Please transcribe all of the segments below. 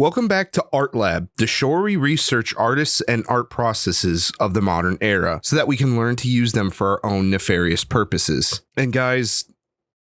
Welcome back to ARTLAB, the show where we research artists and art processes of the modern era so that we can learn to use them for our own nefarious purposes. And guys,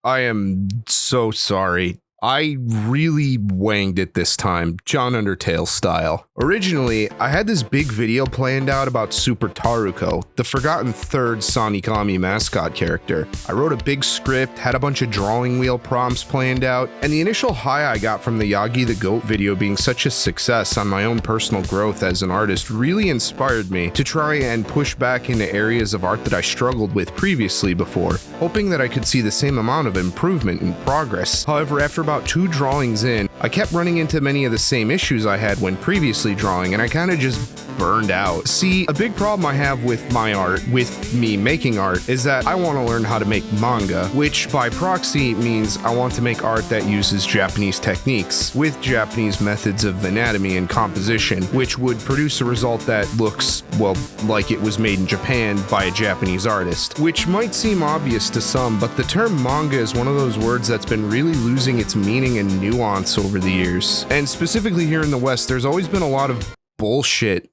I am so sorry. I really wanged it this time, John Undertale style. Originally, I had this big video planned out about Super Taruko, the forgotten third Sonikami mascot character. I wrote a big script, had a bunch of drawing wheel prompts planned out, and the initial high I got from the Yagi the Goat video being such a success on my own personal growth as an artist really inspired me to try and push back into areas of art that I struggled with previously before, hoping that I could see the same amount of improvement and progress. However, after about 2 drawings in, I kept running into many of the same issues I had when previously drawing, and I kind of just burned out. See, a big problem I have with my art, with me making art, is that I want to learn how to make manga, which by proxy means I want to make art that uses Japanese techniques with Japanese methods of anatomy and composition, which would produce a result that looks, well, like it was made in Japan by a Japanese artist. Which might seem obvious to some, but the term manga is one of those words that's been really losing its meaning and nuance over the years. And specifically here in the West, there's always been a lot of bullshit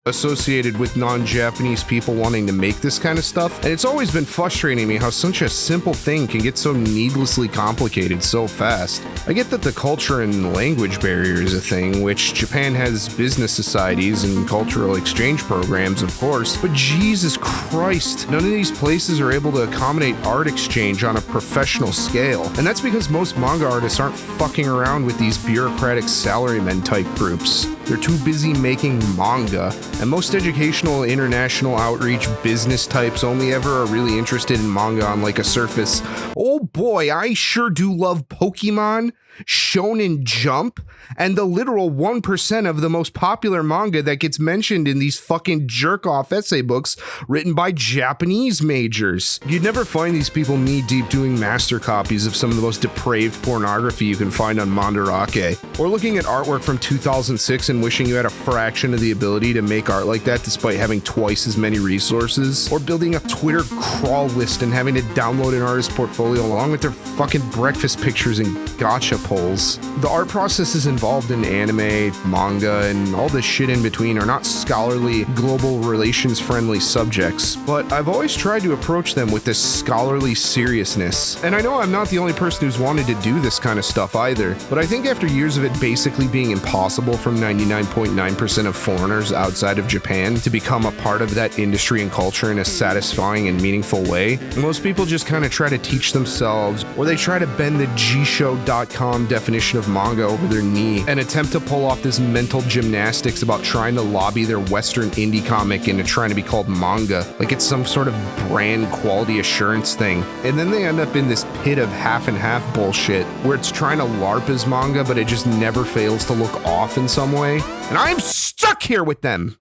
associated with non-Japanese people wanting to make this kind of stuff, and it's always been frustrating me how such a simple thing can get so needlessly complicated so fast. I get that the culture and language barrier is a thing, which Japan has business societies and cultural exchange programs, of course, but Jesus Christ, none of these places are able to accommodate art exchange on a professional scale, and that's because most manga artists aren't fucking around with these bureaucratic salarymen type groups. They're too busy making manga, and most educational international outreach business types only ever are really interested in manga on like a surface. Oh boy, I sure do love Pokemon, Shonen Jump, and the literal 1% of the most popular manga that gets mentioned in these fucking jerk-off essay books written by Japanese majors. You'd never find these people knee-deep doing master copies of some of the most depraved pornography you can find on Mandarake, or looking at artwork from 2006 and wishing you had a fraction of the ability to make art like that despite having twice as many resources, or building a Twitter crawl list and having to download an artist's portfolio along with their fucking breakfast pictures and gotcha polls. The art processes involved in anime, manga, and all this shit in between are not scholarly, global relations friendly subjects, but I've always tried to approach them with this scholarly seriousness. And I know I'm not the only person who's wanted to do this kind of stuff either, but I think after years of it basically being impossible from 99.9% of foreigners outside of Japan to become a part of that industry and culture in a satisfying and meaningful way, most people just kind of try to teach themselves, or they try to bend the gshow.com definition of manga over their knee and attempt to pull off this mental gymnastics about trying to lobby their Western indie comic into trying to be called manga, like it's some sort of brand quality assurance thing. And then they end up in this pit of half and half bullshit where it's trying to LARP as manga, but it just never fails to look off in some way. And I am stuck here with them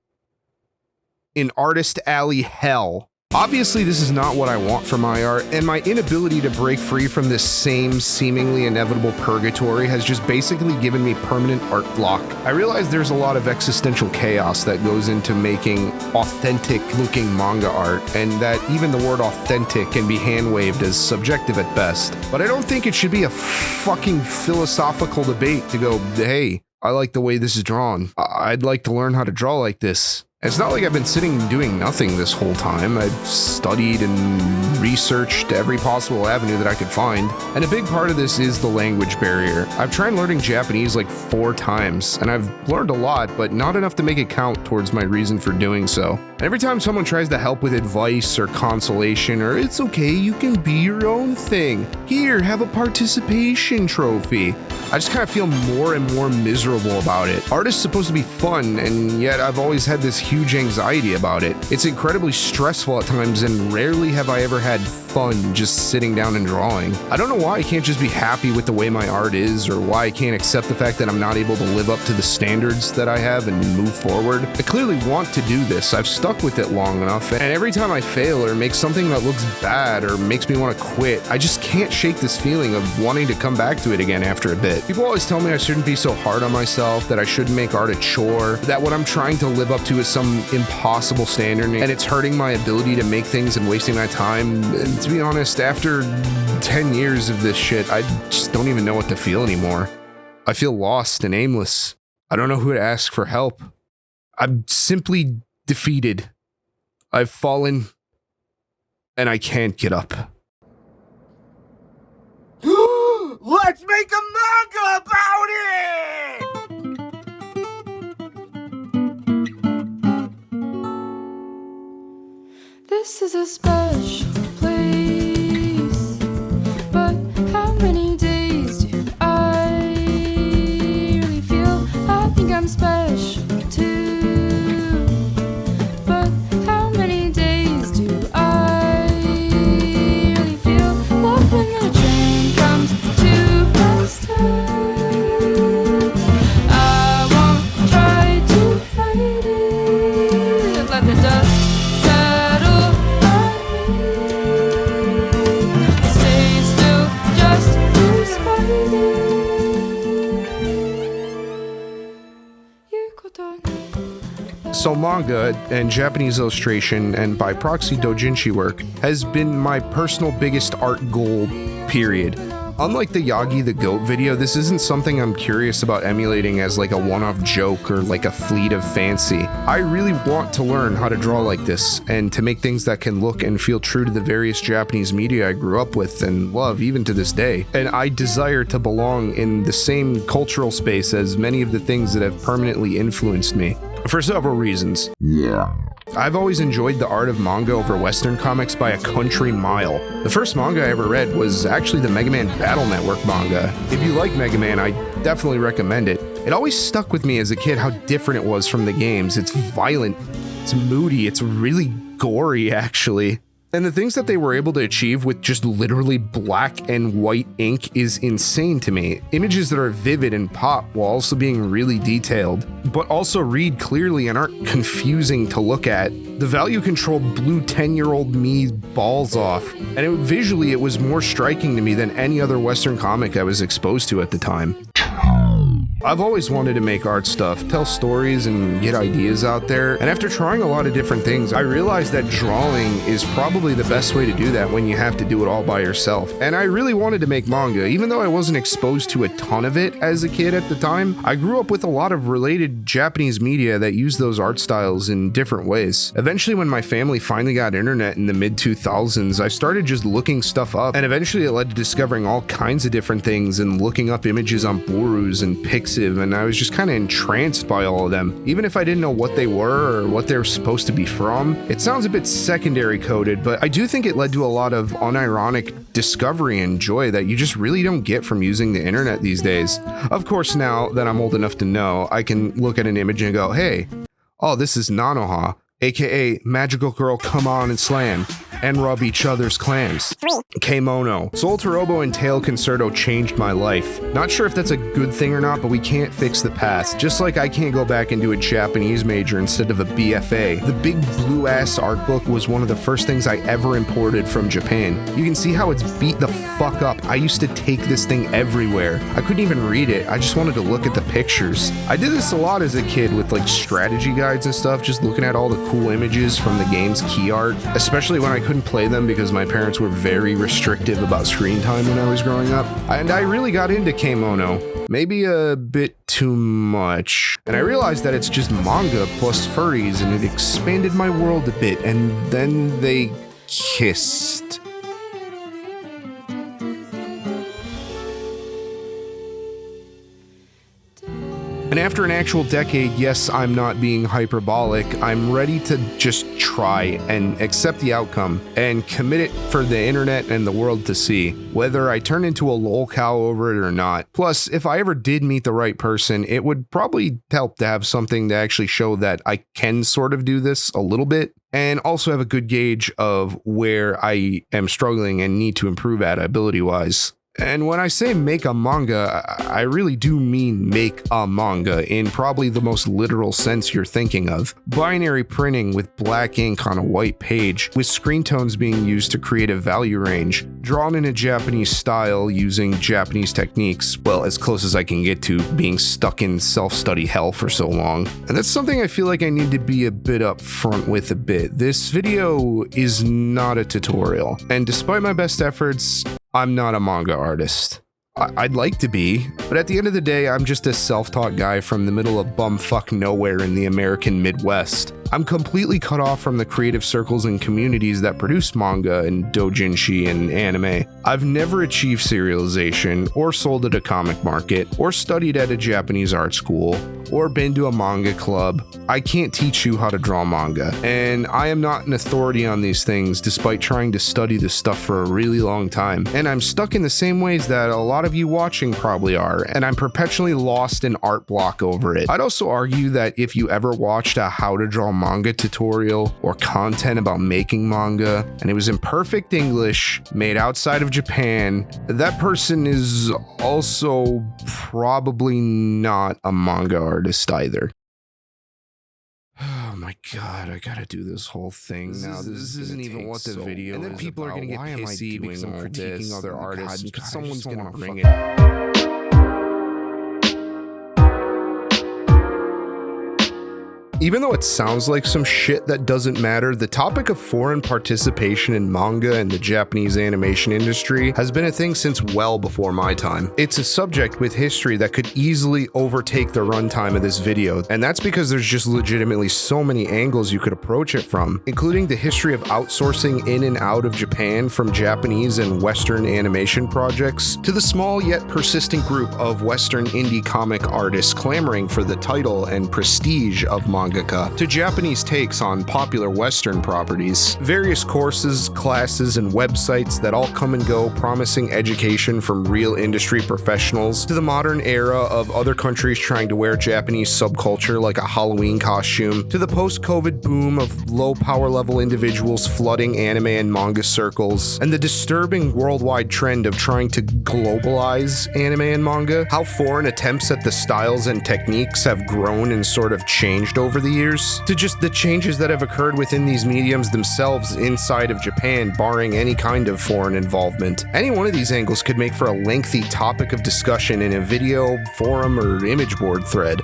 in Artist Alley hell. Obviously, this is not what I want for my art, and my inability to break free from this same seemingly inevitable purgatory has just basically given me permanent art block. I realize there's a lot of existential chaos that goes into making authentic-looking manga art, and that even the word authentic can be hand-waved as subjective at best. But I don't think it should be a fucking philosophical debate to go, hey, I like the way this is drawn. I'd like to learn how to draw like this. It's not like I've been sitting and doing nothing this whole time. I've studied and researched every possible avenue that I could find. And a big part of this is the language barrier. I've tried learning Japanese like 4 times, and I've learned a lot, but not enough to make it count towards my reason for doing so. And every time someone tries to help with advice or consolation, or it's okay, you can be your own thing. Here, have a participation trophy. I just kind of feel more and more miserable about it. Art is supposed to be fun, and yet I've always had this huge anxiety about it. It's incredibly stressful at times, and rarely have I ever had fun just sitting down and drawing. I don't know why I can't just be happy with the way my art is, or why I can't accept the fact that I'm not able to live up to the standards that I have and move forward. I clearly want to do this. I've stuck with it long enough, and every time I fail or make something that looks bad or makes me want to quit, I just can't shake this feeling of wanting to come back to it again after a bit. People always tell me I shouldn't be so hard on myself, that I shouldn't make art a chore, that what I'm trying to live up to is some impossible standard, and it's hurting my ability to make things and wasting my time. And to be honest, after 10 years of this shit, I just don't even know what to feel anymore. I feel lost and aimless. I don't know who to ask for help. I'm simply defeated. I've fallen, and I can't get up. Let's make a manga about it! This is a special place, but how many days do I really feel? I think I'm special too, but how many days do I really feel? Love when the train comes to a stop. I won't try to fight it, let the dust settle on me. Stay still just to spite it. So manga and Japanese illustration and by proxy doujinshi work has been my personal biggest art goal, period. Unlike the Yagi the Goat video, this isn't something I'm curious about emulating as like a one-off joke or like a fleet of fancy. I really want to learn how to draw like this and to make things that can look and feel true to the various Japanese media I grew up with and love even to this day. And I desire to belong in the same cultural space as many of the things that have permanently influenced me. For several reasons. I've always enjoyed the art of manga over Western comics by a country mile. The first manga I ever read was actually the Mega Man Battle Network manga. If you like Mega Man, I definitely recommend it. It always stuck with me as a kid how different it was from the games. It's violent, it's moody, it's really gory actually. And the things that they were able to achieve with just literally black and white ink is insane to me. Images that are vivid and pop while also being really detailed, but also read clearly and aren't confusing to look at. The value control blew 10-year-old me balls off, and visually it was more striking to me than any other Western comic I was exposed to at the time. I've always wanted to make art stuff, tell stories and get ideas out there, and after trying a lot of different things, I realized that drawing is probably the best way to do that when you have to do it all by yourself. And I really wanted to make manga, even though I wasn't exposed to a ton of it as a kid at the time. I grew up with a lot of related Japanese media that used those art styles in different ways. Eventually, when my family finally got internet in the mid-2000s, I started just looking stuff up, and eventually it led to discovering all kinds of different things and looking up images on Borus and Pixiv, and I was just kind of entranced by all of them. Even if I didn't know what they were or what they were supposed to be from, it sounds a bit secondary coded, but I do think it led to a lot of unironic discovery and joy that you just really don't get from using the internet these days. Of course, now that I'm old enough to know, I can look at an image and go, hey, oh, this is Nanoha, aka Magical Girl Come On and Slam, and rub each other's clams. Keimono. Soul Torobo and Tail Concerto changed my life. Not sure if that's a good thing or not, but we can't fix the past. Just like I can't go back and do a Japanese major instead of a BFA. The big blue ass art book was one of the first things I ever imported from Japan. You can see how it's beat the fuck up. I used to take this thing everywhere. I couldn't even read it. I just wanted to look at the pictures. I did this a lot as a kid with like strategy guides and stuff, just looking at all the cool images from the game's key art, especially when I couldn't play them because my parents were very restrictive about screen time when I was growing up. And I really got into Keimono, maybe a bit too much. And I realized that it's just manga plus furries, and it expanded my world a bit, and then they kissed. And after an actual decade, yes, I'm not being hyperbolic, I'm ready to just try and accept the outcome and commit it for the internet and the world to see, whether I turn into a lol cow over it or not. Plus, if I ever did meet the right person, it would probably help to have something to actually show that I can sort of do this a little bit, and also have a good gauge of where I am struggling and need to improve at ability-wise. And when I say make a manga, I really do mean make a manga in probably the most literal sense you're thinking of. Binary printing with black ink on a white page, with screen tones being used to create a value range, drawn in a Japanese style using Japanese techniques, well, as close as I can get to being stuck in self-study hell for so long. And that's something I feel like I need to be a bit upfront with a bit. This video is not a tutorial, and despite my best efforts, I'm not a manga artist. I'd like to be, but at the end of the day, I'm just a self-taught guy from the middle of bumfuck nowhere in the American Midwest. I'm completely cut off from the creative circles and communities that produce manga and doujinshi and anime. I've never achieved serialization, or sold at a comic market, or studied at a Japanese art school, or been to a manga club. I can't teach you how to draw manga, and I am not an authority on these things despite trying to study this stuff for a really long time. And I'm stuck in the same ways that a lot of you watching probably are, and I'm perpetually lost in art block over it. I'd also argue that if you ever watched a how to draw manga tutorial or content about making manga, and it was in perfect English, made outside of Japan, that person is also probably not a manga artist either. Oh my god, I gotta do this whole thing now. This isn't even what the video is. And then people are gonna get pissy because I'm critiquing other artists. Someone's gonna bring it. Even though it sounds like some shit that doesn't matter, the topic of foreign participation in manga and the Japanese animation industry has been a thing since well before my time. It's a subject with history that could easily overtake the runtime of this video, and that's because there's just legitimately so many angles you could approach it from, including the history of outsourcing in and out of Japan from Japanese and Western animation projects, to the small yet persistent group of Western indie comic artists clamoring for the title and prestige of manga, to Japanese takes on popular Western properties, various courses, classes, and websites that all come and go promising education from real industry professionals, to the modern era of other countries trying to wear Japanese subculture like a Halloween costume, to the post-COVID boom of low power level individuals flooding anime and manga circles, and the disturbing worldwide trend of trying to globalize anime and manga, how foreign attempts at the styles and techniques have grown and sort of changed over the years, to just the changes that have occurred within these mediums themselves inside of Japan, barring any kind of foreign involvement. Any one of these angles could make for a lengthy topic of discussion in a video, forum, or image board thread.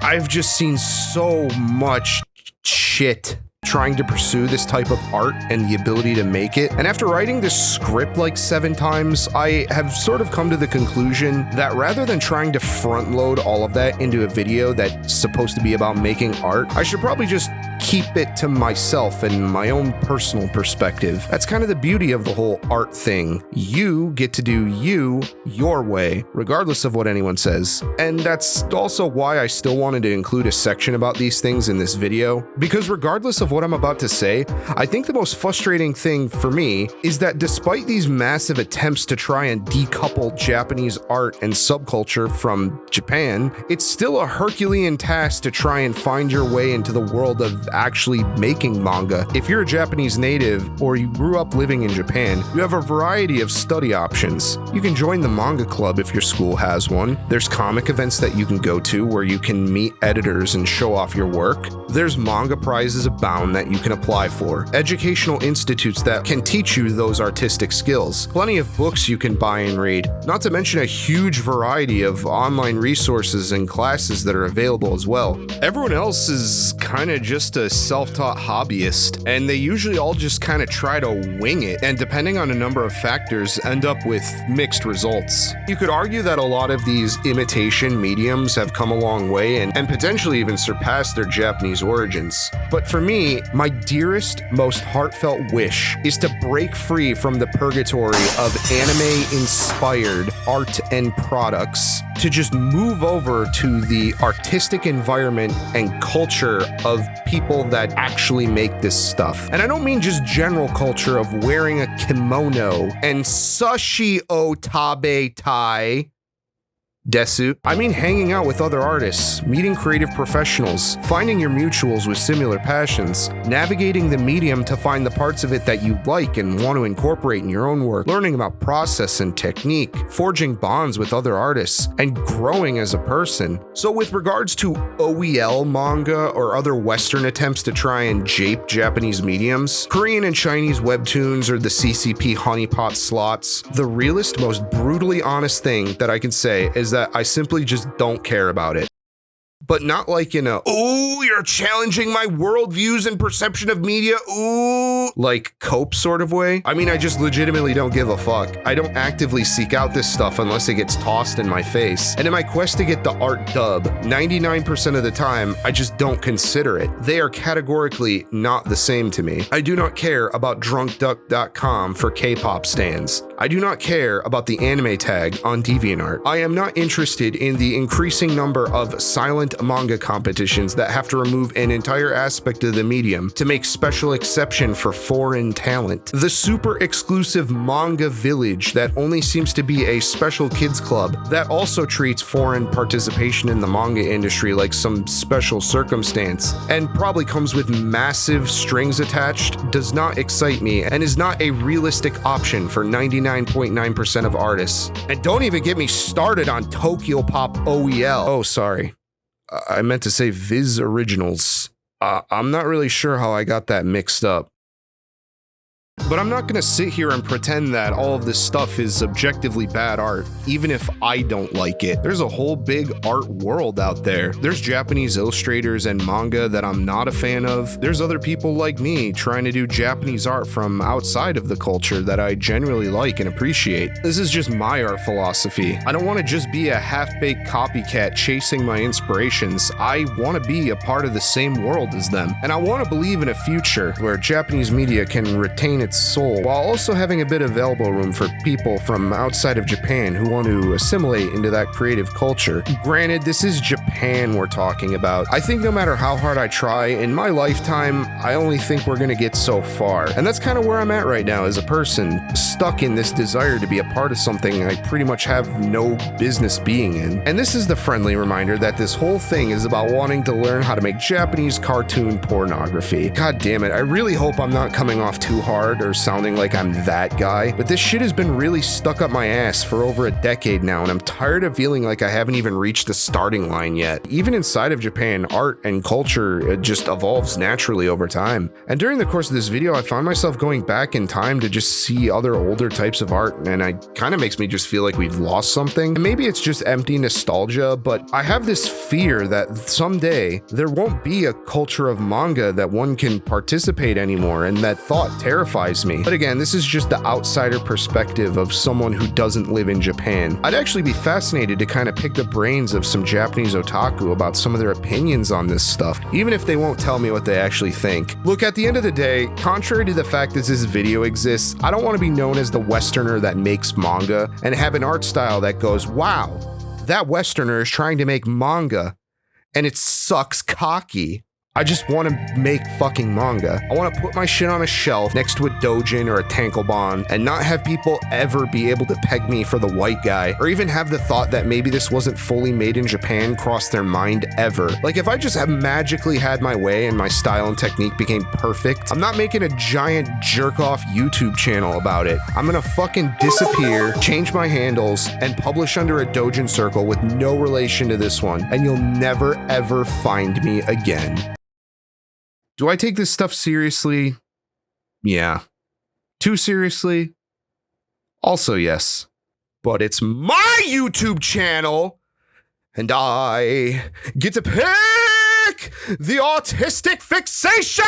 I've just seen so much shit trying to pursue this type of art and the ability to make it. And after writing this script like 7 times, I have sort of come to the conclusion that rather than trying to front load all of that into a video that's supposed to be about making art, I should probably just keep it to myself and my own personal perspective. That's kind of the beauty of the whole art thing. You get to do you your way, regardless of what anyone says. And that's also why I still wanted to include a section about these things in this video, because regardless of what I'm about to say, I think the most frustrating thing for me is that despite these massive attempts to try and decouple Japanese art and subculture from Japan, it's still a Herculean task to try and find your way into the world of actually making manga. If you're a Japanese native or you grew up living in Japan, you have a variety of study options. You can join the manga club if your school has one. There's comic events that you can go to where you can meet editors and show off your work. There's manga prizes abound that you can apply for. Educational institutes that can teach you those artistic skills. Plenty of books you can buy and read, not to mention a huge variety of online resources and classes that are available as well. Everyone else is kind of just a self-taught hobbyist, and they usually all just kind of try to wing it, and depending on a number of factors, end up with mixed results. You could argue that a lot of these imitation mediums have come a long way and potentially even surpassed their Japanese origins. But for me, my dearest, most heartfelt wish is to break free from the purgatory of anime-inspired art and products, to just move over to the artistic environment and culture of people that actually make this stuff. And I don't mean just general culture of wearing a kimono and sashi otabe tai desu. I mean hanging out with other artists, meeting creative professionals, finding your mutuals with similar passions, navigating the medium to find the parts of it that you like and want to incorporate in your own work, learning about process and technique, forging bonds with other artists, and growing as a person. So with regards to OEL manga or other Western attempts to try and jape Japanese mediums, Korean and Chinese webtoons or the CCP honeypot slots, the realest, most brutally honest thing that I can say is that I simply just don't care about it. but not like in a, ooh, you're challenging my worldviews and perception of media, ooh, like cope sort of way. I mean, I just legitimately don't give a fuck. I don't actively seek out this stuff unless it gets tossed in my face. And in my quest to get the art dub, 99% of the time, I just don't consider it. They are categorically not the same to me. I do not care about drunkduck.com for K-pop stans. I do not care about the anime tag on DeviantArt. I am not interested in the increasing number of silent manga competitions that have to remove an entire aspect of the medium to make special exception for foreign talent. The super exclusive manga village that only seems to be a special kids club that also treats foreign participation in the manga industry like some special circumstance and probably comes with massive strings attached does not excite me and is not a realistic option for 99.9% of artists. And don't even get me started on Tokyo Pop OEL. Oh, sorry. I meant to say Viz Originals. I'm not really sure how I got that mixed up. But I'm not gonna sit here and pretend that all of this stuff is objectively bad art, even if I don't like it. There's a whole big art world out there. There's Japanese illustrators and manga that I'm not a fan of. There's other people like me trying to do Japanese art from outside of the culture that I genuinely like and appreciate. This is just my art philosophy. I don't want to just be a half-baked copycat chasing my inspirations. I want to be a part of the same world as them. And I want to believe in a future where Japanese media can retain its soul while also having a bit of elbow room for people from outside of Japan who want to assimilate into that creative culture. Granted, this is Japan we're talking about. I think no matter how hard I try, in my lifetime, I only think we're gonna get so far. And that's kind of where I'm at right now as a person, stuck in this desire to be a part of something I pretty much have no business being in. And this is the friendly reminder that this whole thing is about wanting to learn how to make Japanese cartoon pornography. God damn it, I really hope I'm not coming off too hard or sounding like I'm that guy, but this shit has been really stuck up my ass for over a decade now, and I'm tired of feeling like I haven't even reached the starting line yet. Even inside of Japan, art and culture it just evolves naturally over time. And during the course of this video, I found myself going back in time to just see other older types of art, and it kind of makes me just feel like we've lost something. And maybe it's just empty nostalgia, but I have this fear that someday there won't be a culture of manga that one can participate anymore, and that thought terrifies me. But again, this is just the outsider perspective of someone who doesn't live in Japan. I'd actually be fascinated to kind of pick the brains of some Japanese otaku about some of their opinions on this stuff, even if they won't tell me what they actually think. Look, at the end of the day, contrary to the fact that this video exists, I don't want to be known as the Westerner that makes manga and have an art style that goes, wow, that Westerner is trying to make manga and it sucks cocky. I just want to make fucking manga. I want to put my shit on a shelf next to a dojin or a tankobon and not have people ever be able to peg me for the white guy or even have the thought that maybe this wasn't fully made in Japan cross their mind ever. Like if I just have magically had my way and my style and technique became perfect, I'm not making a giant jerk off YouTube channel about it. I'm gonna fucking disappear, change my handles, and publish under a dojin circle with no relation to this one, and you'll never ever find me again. Do I take this stuff seriously? Yeah. Too seriously? Also yes. But it's my YouTube channel, and I get to pick the autistic fixation!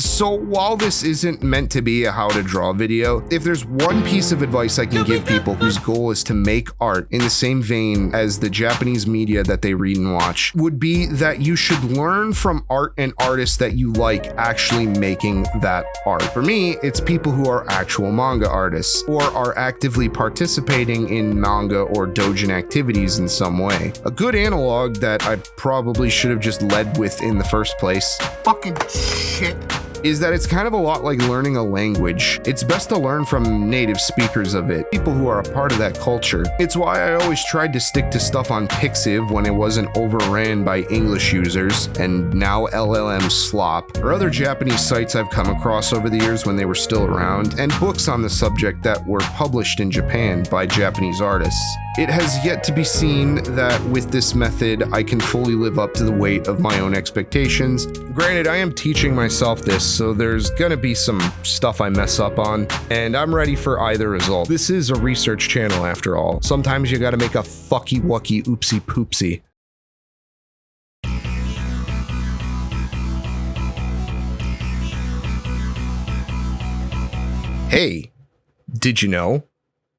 So while this isn't meant to be a how to draw video, if there's one piece of advice I can give people whose goal is to make art in the same vein as the Japanese media that they read and watch, would be that you should learn from art and artists that you like actually making that art. For me, it's people who are actual manga artists or are actively participating in manga or dojin activities in some way. A good analog that I probably should have just led with in the first place Fucking shit. is that it's kind of a lot like learning a language. It's best to learn from native speakers of it, people who are a part of that culture. It's why I always tried to stick to stuff on Pixiv when it wasn't overran by English users, and now LLM slop, or other Japanese sites I've come across over the years when they were still around, and books on the subject that were published in Japan by Japanese artists. It has yet to be seen that with this method, I can fully live up to the weight of my own expectations. Granted, I am teaching myself this, so there's gonna be some stuff I mess up on, and I'm ready for either result. This is a research channel after all. Sometimes you gotta make a fucky wucky oopsie poopsie. Hey, did you know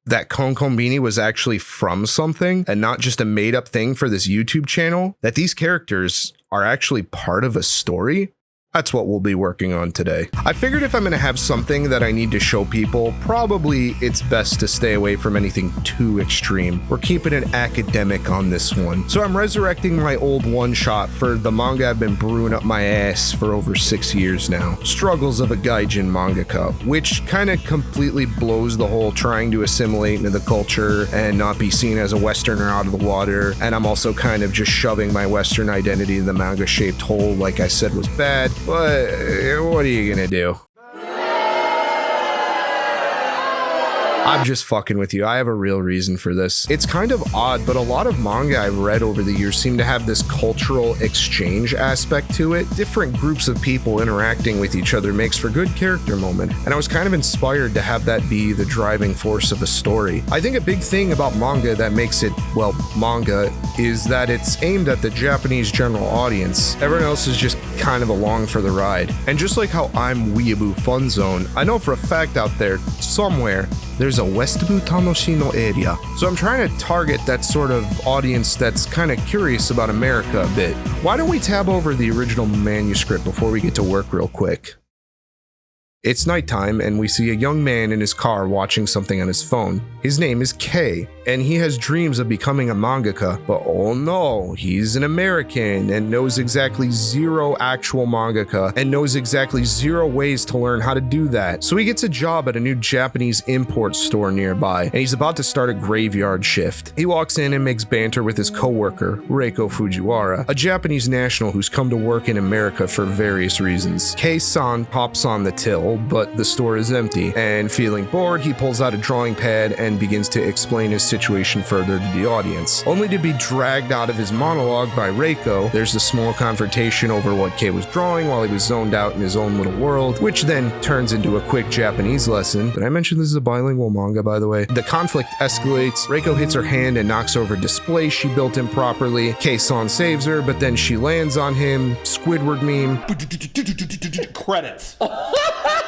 that Konkonbini was actually from something and not just a made-up thing for this YouTube channel? That these characters are actually part of a story? That's what we'll be working on today. I figured if I'm gonna have something that I need to show people, probably it's best to stay away from anything too extreme. We're keeping it academic on this one. So I'm resurrecting my old one-shot for the manga I've been brewing up my ass for over 6 years now. Struggles of a Gaijin mangaka, which kind of completely blows the whole trying to assimilate into the culture and not be seen as a Westerner out of the water. And I'm also kind of just shoving my Western identity in the manga-shaped hole, like I said was bad. But what are you gonna do? I'm just fucking with you. I have a real reason for this. It's kind of odd, but a lot of manga I've read over the years seem to have this cultural exchange aspect to it. Different groups of people interacting with each other makes for good character moment, and I was kind of inspired to have that be the driving force of a story. I think a big thing about manga that makes it, well, manga, is that it's aimed at the Japanese general audience. Everyone else is just kind of along for the ride. And just like how I'm Weeaboo Fun Zone, I know for a fact out there, somewhere, there's a Westabu Tanoshino area. So I'm trying to target that sort of audience that's kind of curious about America a bit. Why don't we tab over the original manuscript before we get to work real quick? It's nighttime and we see a young man in his car watching something on his phone. His name is Kei, and he has dreams of becoming a mangaka, but oh no, he's an American and knows exactly zero actual mangaka and knows exactly zero ways to learn how to do that. So he gets a job at a new Japanese import store nearby, and he's about to start a graveyard shift. He walks in and makes banter with his coworker, Reiko Fujiwara, a Japanese national who's come to work in America for various reasons. Kei-san pops on the till, but the store is empty, and feeling bored, he pulls out a drawing pad and begins to explain his situation further to the audience, only to be dragged out of his monologue by Reiko. There's a small confrontation over what Kei was drawing while he was zoned out in his own little world, which then turns into a quick Japanese lesson. Did I mention this is a bilingual manga, by the way? The conflict escalates, Reiko hits her hand and knocks over a display she built improperly. Kei-san saves her, but then she lands on him. Squidward meme. Credits.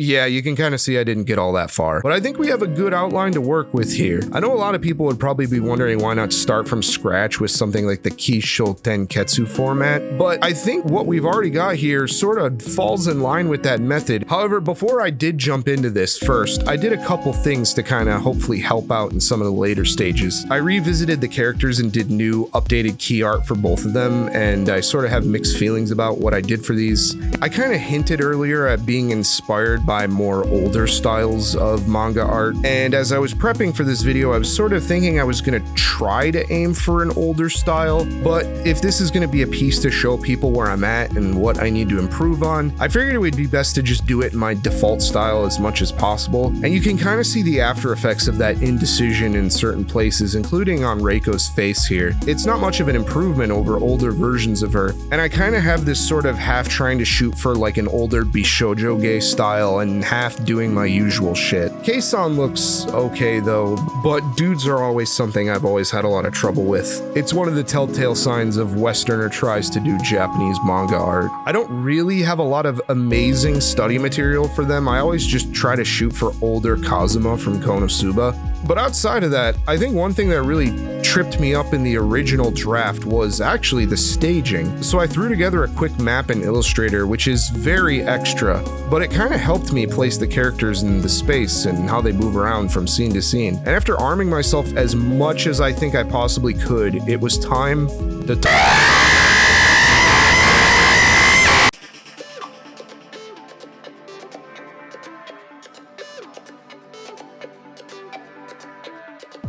Yeah, you can kind of see I didn't get all that far, but I think we have a good outline to work with here. I know a lot of people would probably be wondering why not start from scratch with something like the Kisho Tenketsu format, but I think what we've already got here sort of falls in line with that method. However, before I did jump into this, first, I did a couple things to kind of hopefully help out in some of the later stages. I revisited the characters and did new updated key art for both of them, and I sort of have mixed feelings about what I did for these. I kind of hinted earlier at being inspired by more older styles of manga art, and as I was prepping for this video, I was sort of thinking I was going to try to aim for an older style, but if this is going to be a piece to show people where I'm at and what I need to improve on, I figured it would be best to just do it in my default style as much as possible, and you can kind of see the after effects of that indecision in certain places, including on Reiko's face here. It's not much of an improvement over older versions of her, and I kind of have this sort of half trying to shoot for like an older Bishoujo gay style and half doing my usual shit. Kei-san looks okay though, but dudes are always something I've always had a lot of trouble with. It's one of the telltale signs of Westerner tries to do Japanese manga art. I don't really have a lot of amazing study material for them. I always just try to shoot for older Kazuma from Konosuba. But outside of that, I think one thing that really tripped me up in the original draft was actually the staging. So I threw together a quick map in Illustrator, which is very extra, but it kind of helped me place the characters in the space and how they move around from scene to scene. And after arming myself as much as I think I possibly could, it was time to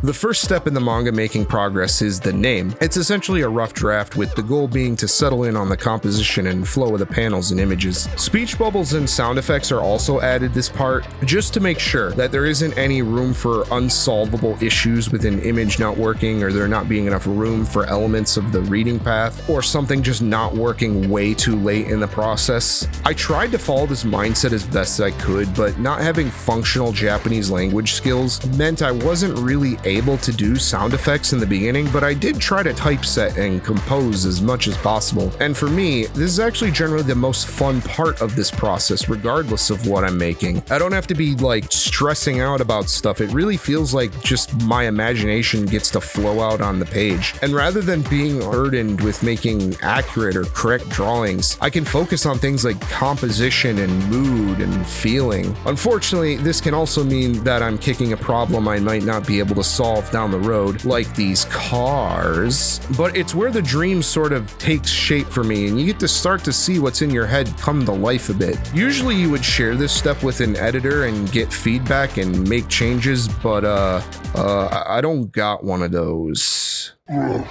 The first step in the manga making progress is the name. It's essentially a rough draft with the goal being to settle in on the composition and flow of the panels and images. Speech bubbles and sound effects are also added this part, just to make sure that there isn't any room for unsolvable issues with an image not working or there not being enough room for elements of the reading path or something just not working way too late in the process. I tried to follow this mindset as best I could, but not having functional Japanese language skills meant I wasn't really able able to do sound effects in the beginning, but I did try to typeset and compose as much as possible. And for me, this is actually generally the most fun part of this process, regardless of what I'm making. I don't have to be like stressing out about stuff. It really feels like just my imagination gets to flow out on the page. And rather than being burdened with making accurate or correct drawings, I can focus on things like composition and mood and feeling. Unfortunately, this can also mean that I'm kicking a problem I might not be able to solve down the road, like these cars. But it's where the dream sort of takes shape for me, and you get to start to see what's in your head come to life a bit. Usually you would share this step with an editor and get feedback and make changes, but I don't got one of those. I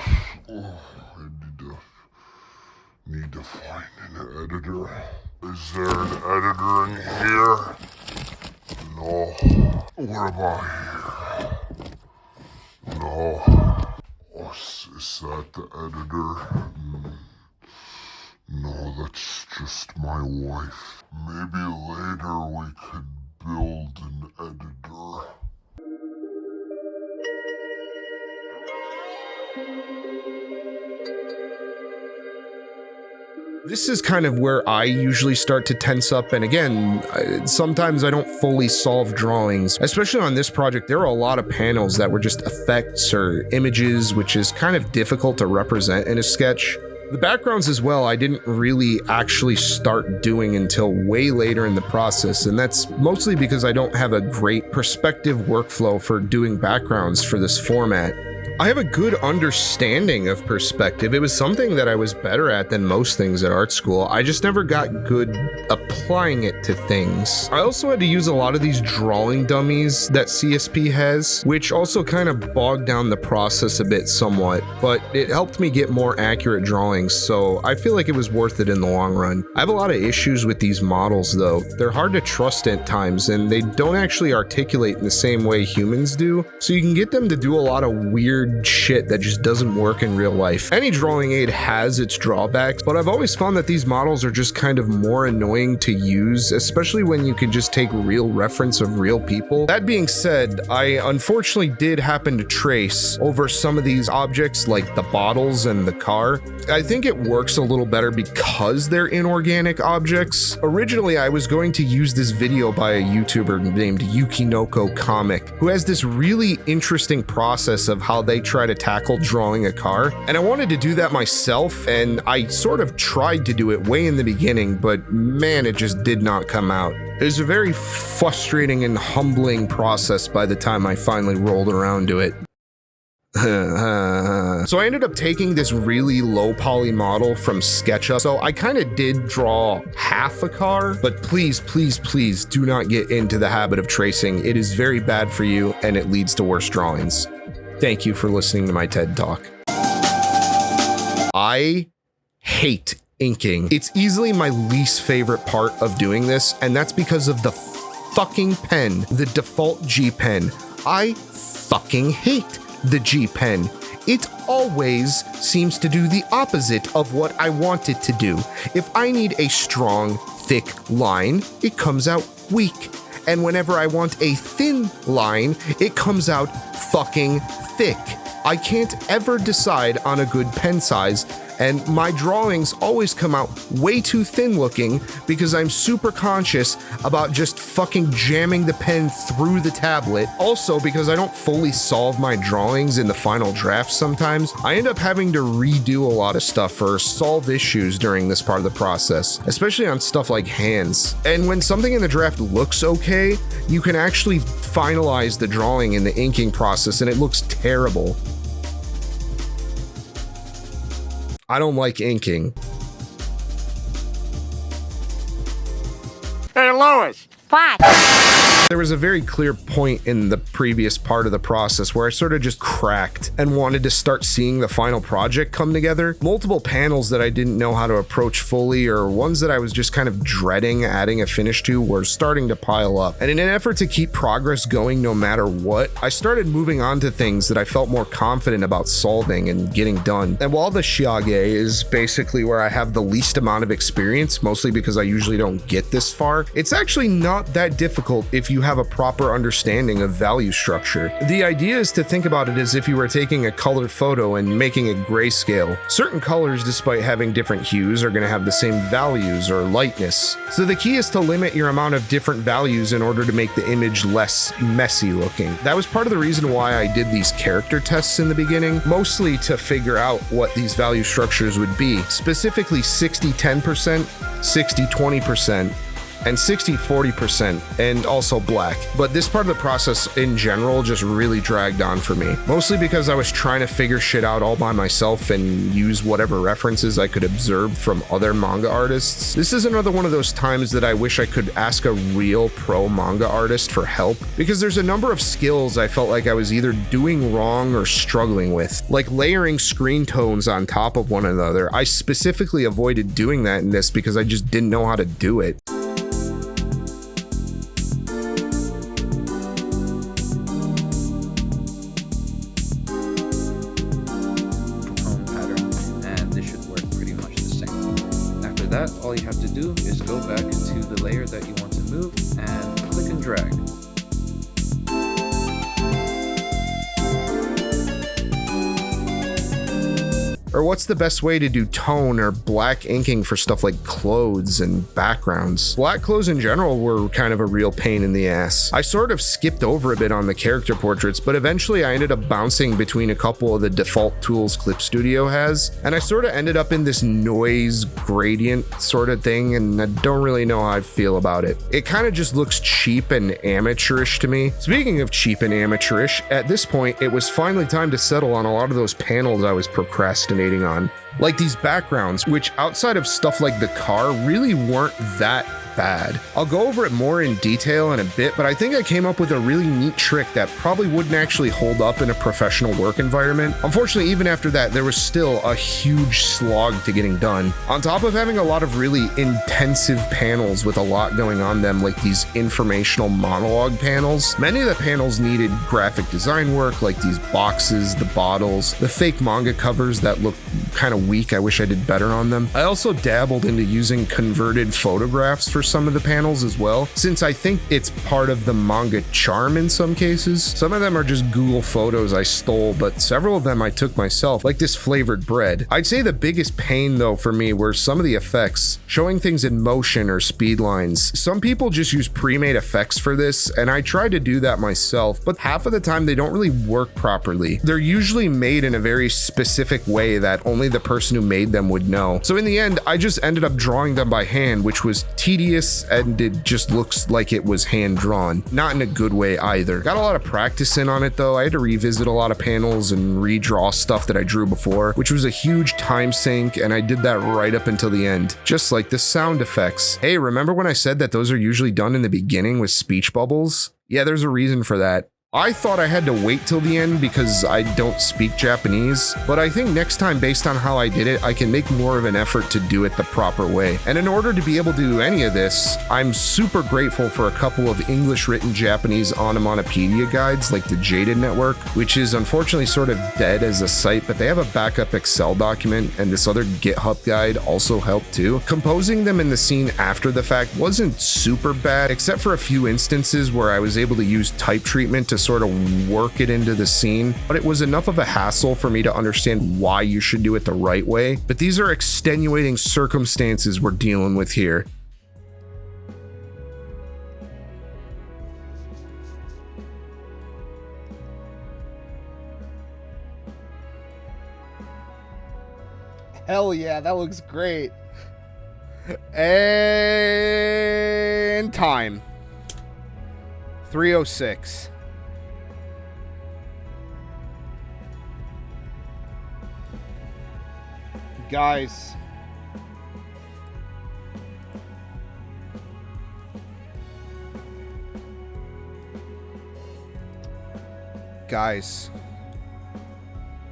need to find an editor. Is there an editor in here? No. What about here? No. Oh, is that the editor? No, that's just my wife. Maybe later we could build an editor. This is kind of where I usually start to tense up, and again, sometimes I don't fully solve drawings. Especially on this project, there are a lot of panels that were just effects or images, which is kind of difficult to represent in a sketch. The backgrounds as well, I didn't really actually start doing until way later in the process, and that's mostly because I don't have a great perspective workflow for doing backgrounds for this format. I have a good understanding of perspective. It was something that I was better at than most things at art school. I just never got good applying it to things. I also had to use a lot of these drawing dummies that CSP has, which also kind of bogged down the process a bit somewhat, but it helped me get more accurate drawings, so I feel like it was worth it in the long run. I have a lot of issues with these models though. They're hard to trust at times, and they don't actually articulate in the same way humans do, so you can get them to do a lot of weird shit that just doesn't work in real life. Any drawing aid has its drawbacks, but I've always found that these models are just kind of more annoying to use, especially when you can just take real reference of real people. That being said, I unfortunately did happen to trace over some of these objects like the bottles and the car. I think it works a little better because they're inorganic objects. Originally, I was going to use this video by a YouTuber named Yukinoko Comic, who has this really interesting process of how they try to tackle drawing a car, and I wanted to do that myself, and I sort of tried to do it way in the beginning, but man, it just did not come out. It was a very frustrating and humbling process by the time I finally rolled around to it. So I ended up taking this really low poly model from SketchUp. So I kind of did draw half a car, but please, please, please do not get into the habit of tracing. It is very bad for you and it leads to worse drawings. Thank you for listening to my TED Talk. I hate inking. It's easily my least favorite part of doing this, and that's because of the fucking pen, the default G pen. I fucking hate the G pen. It always seems to do the opposite of what I want it to do. If I need a strong, thick line, it comes out weak. And whenever I want a thin line, it comes out fucking thick. I can't ever decide on a good pen size, and my drawings always come out way too thin looking because I'm super conscious about just fucking jamming the pen through the tablet. Also, because I don't fully solve my drawings in the final draft sometimes, I end up having to redo a lot of stuff or solve issues during this part of the process, especially on stuff like hands. And when something in the draft looks okay, you can actually finalize the drawing in the inking process and it looks terrible. I don't like inking. Hey, Lois! What? There was a very clear point in the previous part of the process where I sort of just cracked and wanted to start seeing the final project come together. Multiple panels that I didn't know how to approach fully, or ones that I was just kind of dreading adding a finish to, were starting to pile up. And in an effort to keep progress going no matter what, I started moving on to things that I felt more confident about solving and getting done. And while the shiage is basically where I have the least amount of experience, mostly because I usually don't get this far, it's actually not not that difficult if you have a proper understanding of value structure. The idea is to think about it as if you were taking a colored photo and making it grayscale. Certain colors, despite having different hues, are going to have the same values or lightness. So the key is to limit your amount of different values in order to make the image less messy looking. That was part of the reason why I did these character tests in the beginning, mostly to figure out what these value structures would be, specifically 60-10%, 60-20%, and 60-40%, and also black. But this part of the process in general just really dragged on for me, mostly because I was trying to figure shit out all by myself and use whatever references I could observe from other manga artists. This is another one of those times that I wish I could ask a real pro manga artist for help, because there's a number of skills I felt like I was either doing wrong or struggling with, like layering screen tones on top of one another. I specifically avoided doing that in this because I just didn't know how to do it. All you have to do is go back to the layer that you want to move and click and drag. Or what's the best way to do tone or black inking for stuff like clothes and backgrounds? Black clothes in general were kind of a real pain in the ass. I sort of skipped over a bit on the character portraits, but eventually I ended up bouncing between a couple of the default tools Clip Studio has, and I sort of ended up in this noise gradient sort of thing, and I don't really know how I feel about it. It kind of just looks cheap and amateurish to me. Speaking of cheap and amateurish, at this point it was finally time to settle on a lot of those panels I was procrastinating on, like these backgrounds, which outside of stuff like the car really weren't that bad. I'll go over it more in detail in a bit, but I think I came up with a really neat trick that probably wouldn't actually hold up in a professional work environment. Unfortunately, even after that, there was still a huge slog to getting done. On top of having a lot of really intensive panels with a lot going on them, like these informational monologue panels, many of the panels needed graphic design work, like these boxes, the bottles, the fake manga covers that look kind of weak. I wish I did better on them. I also dabbled into using converted photographs for some of the panels as well, since I think it's part of the manga charm in some cases. Some of them are just Google photos I stole, but several of them I took myself, like this flavored bread. I'd say the biggest pain though for me were some of the effects, showing things in motion or speed lines. Some people just use pre-made effects for this, and I tried to do that myself, but half of the time they don't really work properly. They're usually made in a very specific way that only the person who made them would know. So in the end, I just ended up drawing them by hand, which was tedious, and it just looks like it was hand drawn. Not in a good way either. Got a lot of practice in on it though. I had to revisit a lot of panels and redraw stuff that I drew before, which was a huge time sink, and I did that right up until the end. Just like the sound effects. Hey, remember when I said that those are usually done in the beginning with speech bubbles? Yeah, there's a reason for that. I thought I had to wait till the end because I don't speak Japanese, but I think next time, based on how I did it, I can make more of an effort to do it the proper way. And in order to be able to do any of this, I'm super grateful for a couple of English-written Japanese onomatopoeia guides like the Jaded Network, which is unfortunately sort of dead as a site, but they have a backup Excel document, and this other GitHub guide also helped too. Composing them in the scene after the fact wasn't super bad, except for a few instances where I was able to use type treatment to sort of work it into the scene, but it was enough of a hassle for me to understand why you should do it the right way. But these are extenuating circumstances we're dealing with here. Hell yeah, that looks great. And time. 3:06. Guys,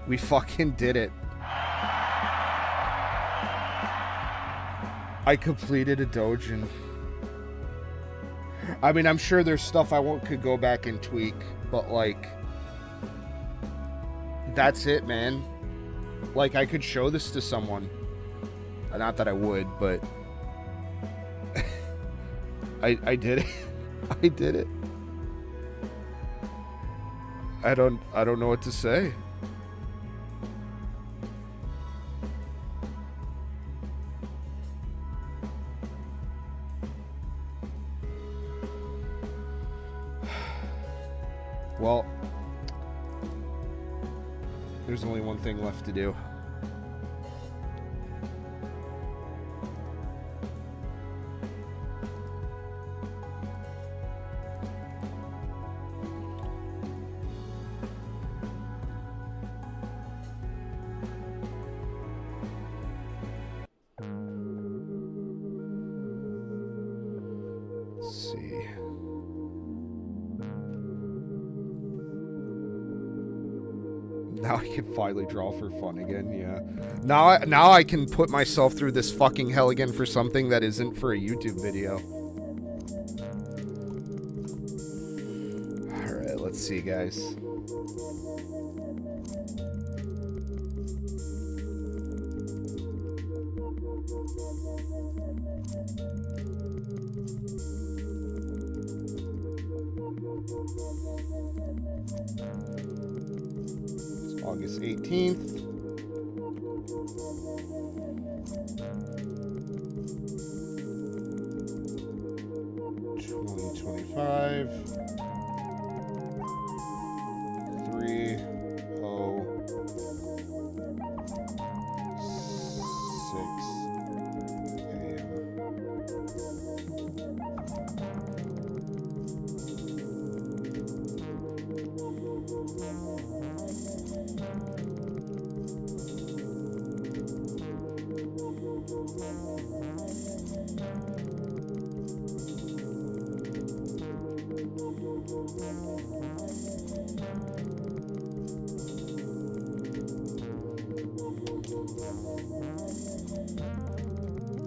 we fucking did it. I completed a doujin. I mean, I'm sure there's stuff could go back and tweak, but like, that's it, man. Like, I could show this to someone. Not that I would, but I did it. I did it. I don't know what to say. Well, there's only one thing left to do. Let's see. Now I can finally draw for fun again, yeah. Now I can put myself through this fucking hell again for something that isn't for a YouTube video. Alright, let's see, guys. August 18th. $2025. 3:06 a.m.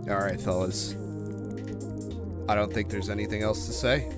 All right, fellas. I don't think there's anything else to say.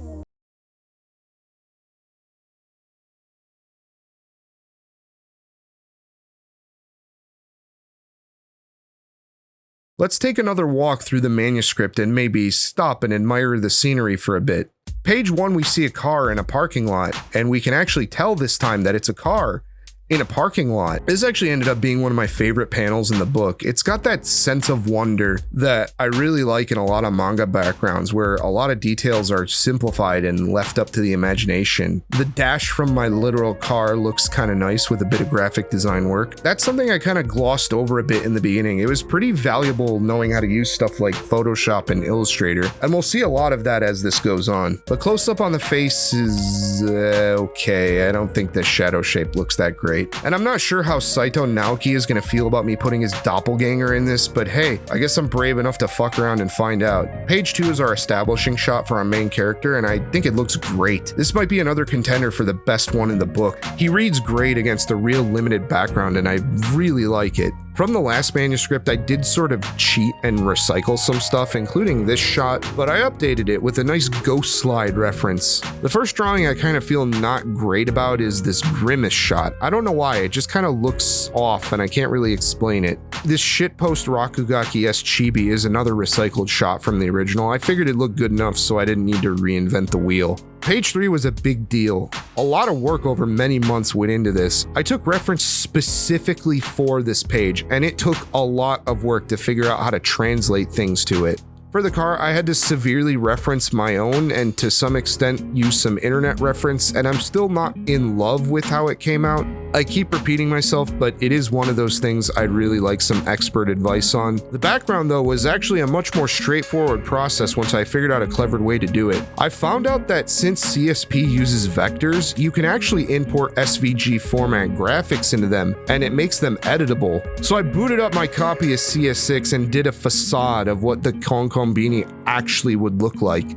Let's take another walk through the manuscript and maybe stop and admire the scenery for a bit. Page 1, we see a car in a parking lot, and we can actually tell this time that it's a car in a parking lot. This actually ended up being one of my favorite panels in the book. It's got that sense of wonder that I really like in a lot of manga backgrounds, where a lot of details are simplified and left up to the imagination. The dash from my literal car looks kind of nice with a bit of graphic design work. That's something I kind of glossed over a bit in the beginning. It was pretty valuable knowing how to use stuff like Photoshop and Illustrator, and we'll see a lot of that as this goes on. But close up on the face is okay. I don't think the shadow shape looks that great. And I'm not sure how Saito Naoki is going to feel about me putting his doppelganger in this, but hey, I guess I'm brave enough to fuck around and find out. Page 2 is our establishing shot for our main character, and I think it looks great. This might be another contender for the best one in the book. He reads great against a real limited background, and I really like it. From the last manuscript, I did sort of cheat and recycle some stuff, including this shot, but I updated it with a nice ghost slide reference. The first drawing I kind of feel not great about is this grimace shot. I don't know why, it just kind of looks off and I can't really explain it. This shitpost Rakugaki-S chibi is another recycled shot from the original. I figured it looked good enough so I didn't need to reinvent the wheel. Page 3 was a big deal. A lot of work over many months went into this. I took reference specifically for this page, and it took a lot of work to figure out how to translate things to it. For the car, I had to severely reference my own and to some extent use some internet reference, and I'm still not in love with how it came out. I keep repeating myself, but it is one of those things I'd really like some expert advice on. The background, though, was actually a much more straightforward process once I figured out a clever way to do it. I found out that since CSP uses vectors, you can actually import SVG format graphics into them, and it makes them editable. So I booted up my copy of CS6 and did a facade of what the Konkonbini actually would look like.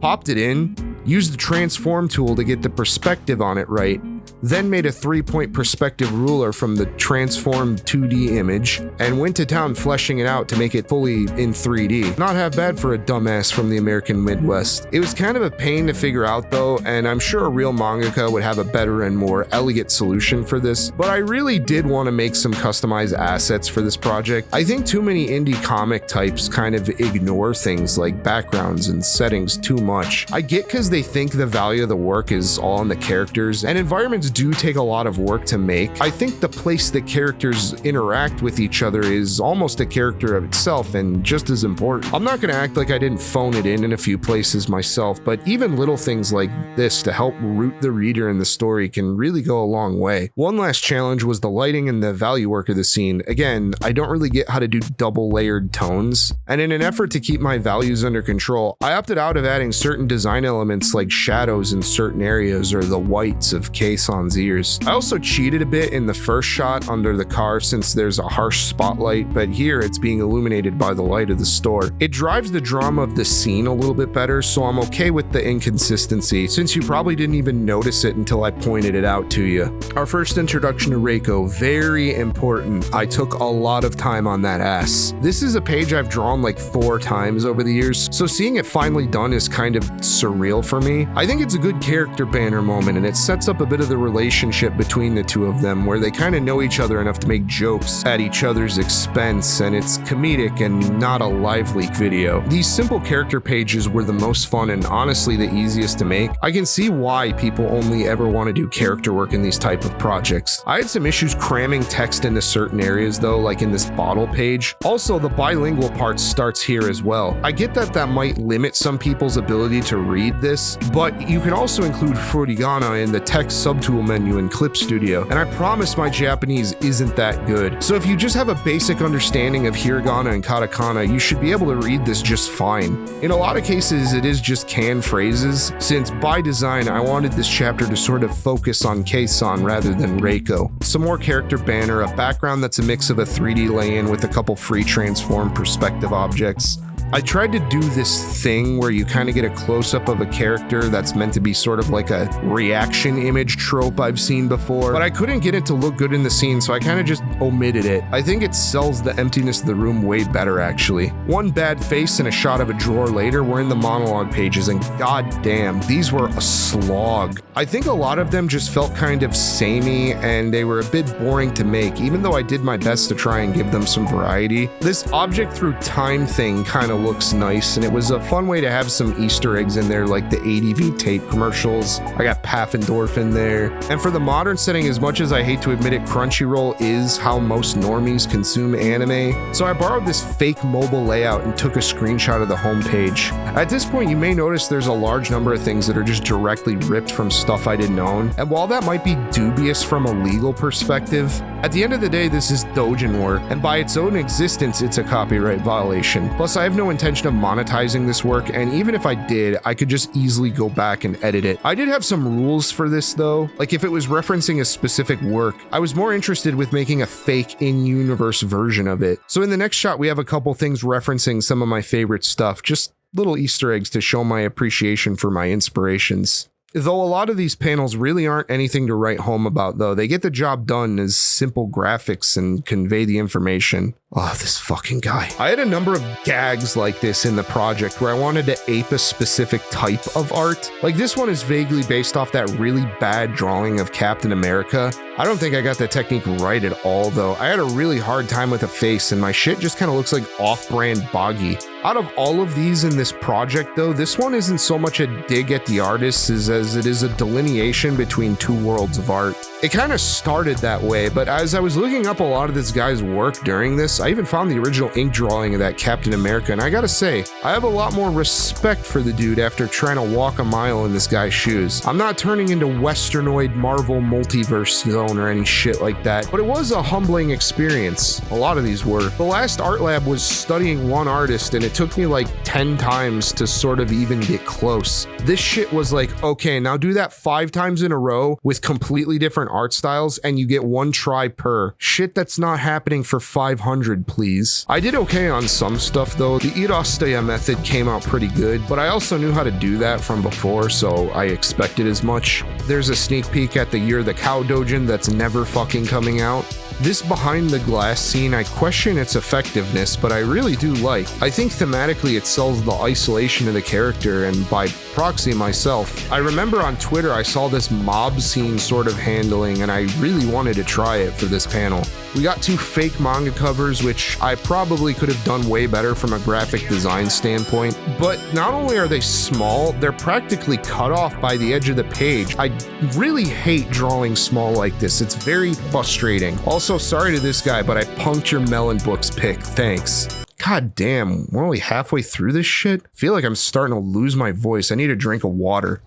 Popped it in, used the transform tool to get the perspective on it right, then made a 3-point perspective ruler from the transformed 2D image, and went to town fleshing it out to make it fully in 3D. Not half bad for a dumbass from the American Midwest. It was kind of a pain to figure out though, and I'm sure a real mangaka would have a better and more elegant solution for this, but I really did want to make some customized assets for this project. I think too many indie comic types kind of ignore things like backgrounds and settings too much. I get because they think the value of the work is all in the characters, and environments do take a lot of work to make. I think the place that characters interact with each other is almost a character of itself and just as important. I'm not going to act like I didn't phone it in a few places myself, but even little things like this to help root the reader in the story can really go a long way. One last challenge was the lighting and the value work of the scene. Again, I don't really get how to do double layered tones, and in an effort to keep my values under control, I opted out of adding certain design elements like shadows in certain areas or the whites of Kaeson's ears. I also cheated a bit in the first shot under the car since there's a harsh spotlight, but here it's being illuminated by the light of the store. It drives the drama of the scene a little bit better, so I'm okay with the inconsistency, since you probably didn't even notice it until I pointed it out to you. Our first introduction to Reiko, very important. I took a lot of time on that ass. This is a page I've drawn like 4 times over the years, so seeing it finally done is kind of surreal for me. I think it's a good character banner moment, and it sets up a bit of the relationship between the two of them, where they kind of know each other enough to make jokes at each other's expense, and it's comedic and not a live leak video. These simple character pages were the most fun and honestly the easiest to make. I can see why people only ever want to do character work in these type of projects. I had some issues cramming text into certain areas though, like in this bottle page. Also, the bilingual part starts here as well. I get that that might limit some people's ability to read this, but you can also include furigana in the text subtool menu in Clip Studio, and I promise my Japanese isn't that good. So if you just have a basic understanding of hiragana and katakana, you should be able to read this just fine. In a lot of cases, it is just canned phrases, since by design, I wanted this chapter to sort of focus on Kaeson rather than Reiko. Some more character banner, a background that's a mix of a 3D lay-in with a couple free transform perspective objects. I tried to do this thing where you kind of get a close-up of a character that's meant to be sort of like a reaction image trope I've seen before, but I couldn't get it to look good in the scene, so I kind of just omitted it. I think it sells the emptiness of the room way better, actually. One bad face and a shot of a drawer later were in the monologue pages, and goddamn, these were a slog. I think a lot of them just felt kind of samey, and they were a bit boring to make, even though I did my best to try and give them some variety. This object through time thing kind of looks nice, and it was a fun way to have some Easter eggs in there like the ADV tape commercials. I got Paffendorf in there. And for the modern setting, as much as I hate to admit it, Crunchyroll is how most normies consume anime. So I borrowed this fake mobile layout and took a screenshot of the homepage. At this point, you may notice there's a large number of things that are just directly ripped from stuff I didn't own. And while that might be dubious from a legal perspective, at the end of the day, this is doujin work, and by its own existence, it's a copyright violation. Plus, I have no intention of monetizing this work, and even if I did, I could just easily go back and edit it. I did have some rules for this though, like if it was referencing a specific work, I was more interested with making a fake in-universe version of it. So in the next shot, we have a couple things referencing some of my favorite stuff, just little Easter eggs to show my appreciation for my inspirations. Though a lot of these panels really aren't anything to write home about though, they get the job done as simple graphics and convey the information. Oh, this fucking guy. I had a number of gags like this in the project where I wanted to ape a specific type of art. Like this one is vaguely based off that really bad drawing of Captain America. I don't think I got the technique right at all though. I had a really hard time with the face and my shit just kind of looks like off-brand boggy. Out of all of these in this project though, this one isn't so much a dig at the artists as it is a delineation between two worlds of art. It kind of started that way, but as I was looking up a lot of this guy's work during this, I even found the original ink drawing of that Captain America, and I gotta say, I have a lot more respect for the dude after trying to walk a mile in this guy's shoes. I'm not turning into westernoid Marvel multiverse zone or any shit like that, but it was a humbling experience. A lot of these were. The last ARTLAB was studying one artist, and it took me like 10 times to sort of even get close. This shit was like, okay, now do that 5 times in a row with completely different art styles, and you get 1 try per. Shit that's not happening for 500, please. I did okay on some stuff though. The Irastaya method came out pretty good, but I also knew how to do that from before, so I expected as much. there's a sneak peek at the Year of the Cow Dojin that's never fucking coming out. This behind the glass scene, I question its effectiveness, but I really do like. I think thematically it sells the isolation of the character and by proxy myself. I remember on Twitter I saw this mob scene sort of handling and I really wanted to try it for this panel. We got 2 fake manga covers, which I probably could have done way better from a graphic design standpoint, but not only are they small, they're practically cut off by the edge of the page. I really hate drawing small like this. It's very frustrating. Also, sorry to this guy, but I punked your Melon Books pick. Thanks. God damn, we're only halfway through this shit? I feel like I'm starting to lose my voice. I need a drink of water.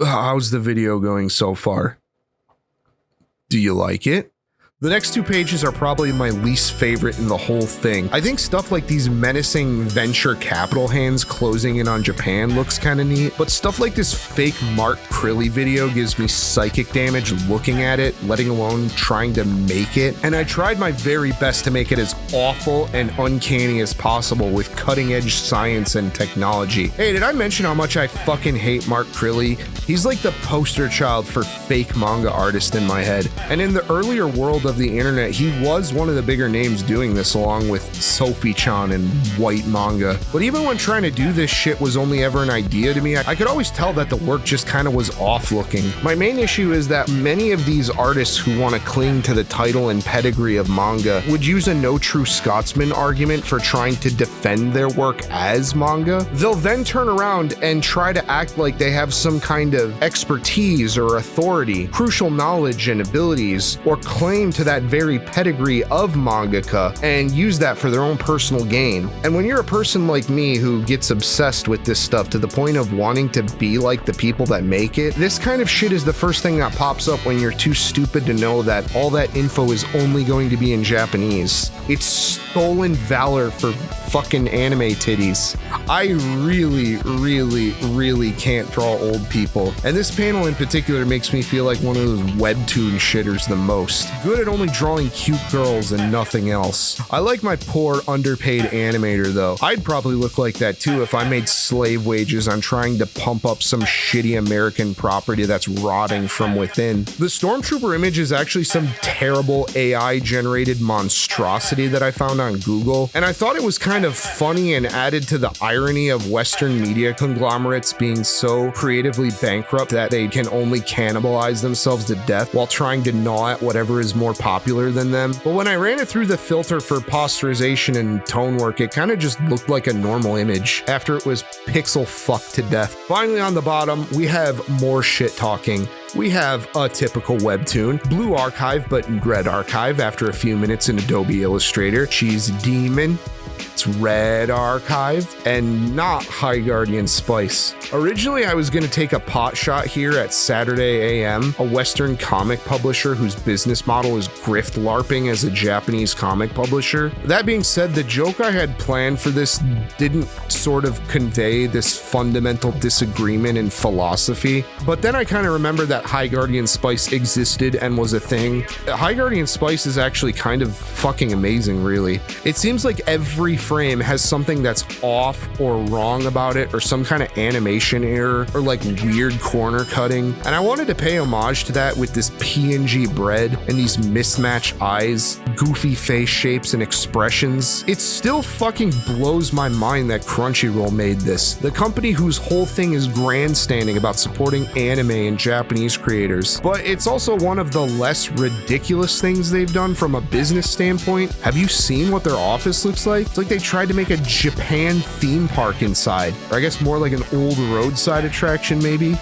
How's the video going so far? Do you like it? The next 2 pages are probably my least favorite in the whole thing. I think stuff like these menacing venture capital hands closing in on Japan looks kind of neat, but stuff like this fake Mark Crilly video gives me psychic damage looking at it, letting alone trying to make it. And I tried my very best to make it as awful and uncanny as possible with cutting edge science and technology. Hey, did I mention how much I fucking hate Mark Crilly? He's like the poster child for fake manga artist in my head. And in the earlier world of the internet, he was one of the bigger names doing this along with Sophie-chan and White Manga. But even when trying to do this shit was only ever an idea to me, I could always tell that the work just kind of was off looking. My main issue is that many of these artists who want to cling to the title and pedigree of manga would use a no true Scotsman argument for trying to defend their work as manga. They'll then turn around and try to act like they have some kind of expertise or authority, crucial knowledge and abilities, or claim to that very pedigree of mangaka and use that for their own personal gain. And when you're a person like me who gets obsessed with this stuff to the point of wanting to be like the people that make it, this kind of shit is the first thing that pops up when you're too stupid to know that all that info is only going to be in Japanese. It's stolen valor for fucking anime titties. I really can't draw old people. And this panel in particular makes me feel like one of those webtoon shitters the most. Good at only drawing cute girls and nothing else. I like my poor underpaid animator though. I'd probably look like that too if I made slave wages on trying to pump up some shitty American property that's rotting from within. The Stormtrooper image is actually some terrible AI generated monstrosity that I found on Google, and I thought it was kind of funny and added to the irony of Western media conglomerates being so creatively bankrupt that they can only cannibalize themselves to death while trying to gnaw at whatever is more popular than them. But when I ran it through the filter for posterization and tone work, it kind of just looked like a normal image after it was pixel fucked to death. Finally, on the bottom, we have more shit talking. We have a typical webtoon, blue archive but red archive after a few minutes in Adobe Illustrator, Cheese Demon, it's red archive, and not High Guardian Spice. Originally, I was going to take a pot shot here at Saturday AM, a Western comic publisher whose business model is grift LARPing as a Japanese comic publisher. That being said, the joke I had planned for this didn't sort of convey this fundamental disagreement in philosophy, but then I kind of remembered that High Guardian Spice existed and was a thing. High Guardian Spice is actually kind of fucking amazing, really. It seems like every frame has something that's off or wrong about it, or some kind of animation error, or like weird corner cutting. And I wanted to pay homage to that with this PNG bread and these mismatched eyes, goofy face shapes and expressions. It still fucking blows my mind that Crunchyroll made this, the company whose whole thing is grandstanding about supporting anime and Japanese creators. But it's also one of the less ridiculous things they've done from a business standpoint. Have you seen what their office looks like? It's like they tried to make a Japan theme park inside, or I guess more like an old roadside attraction maybe.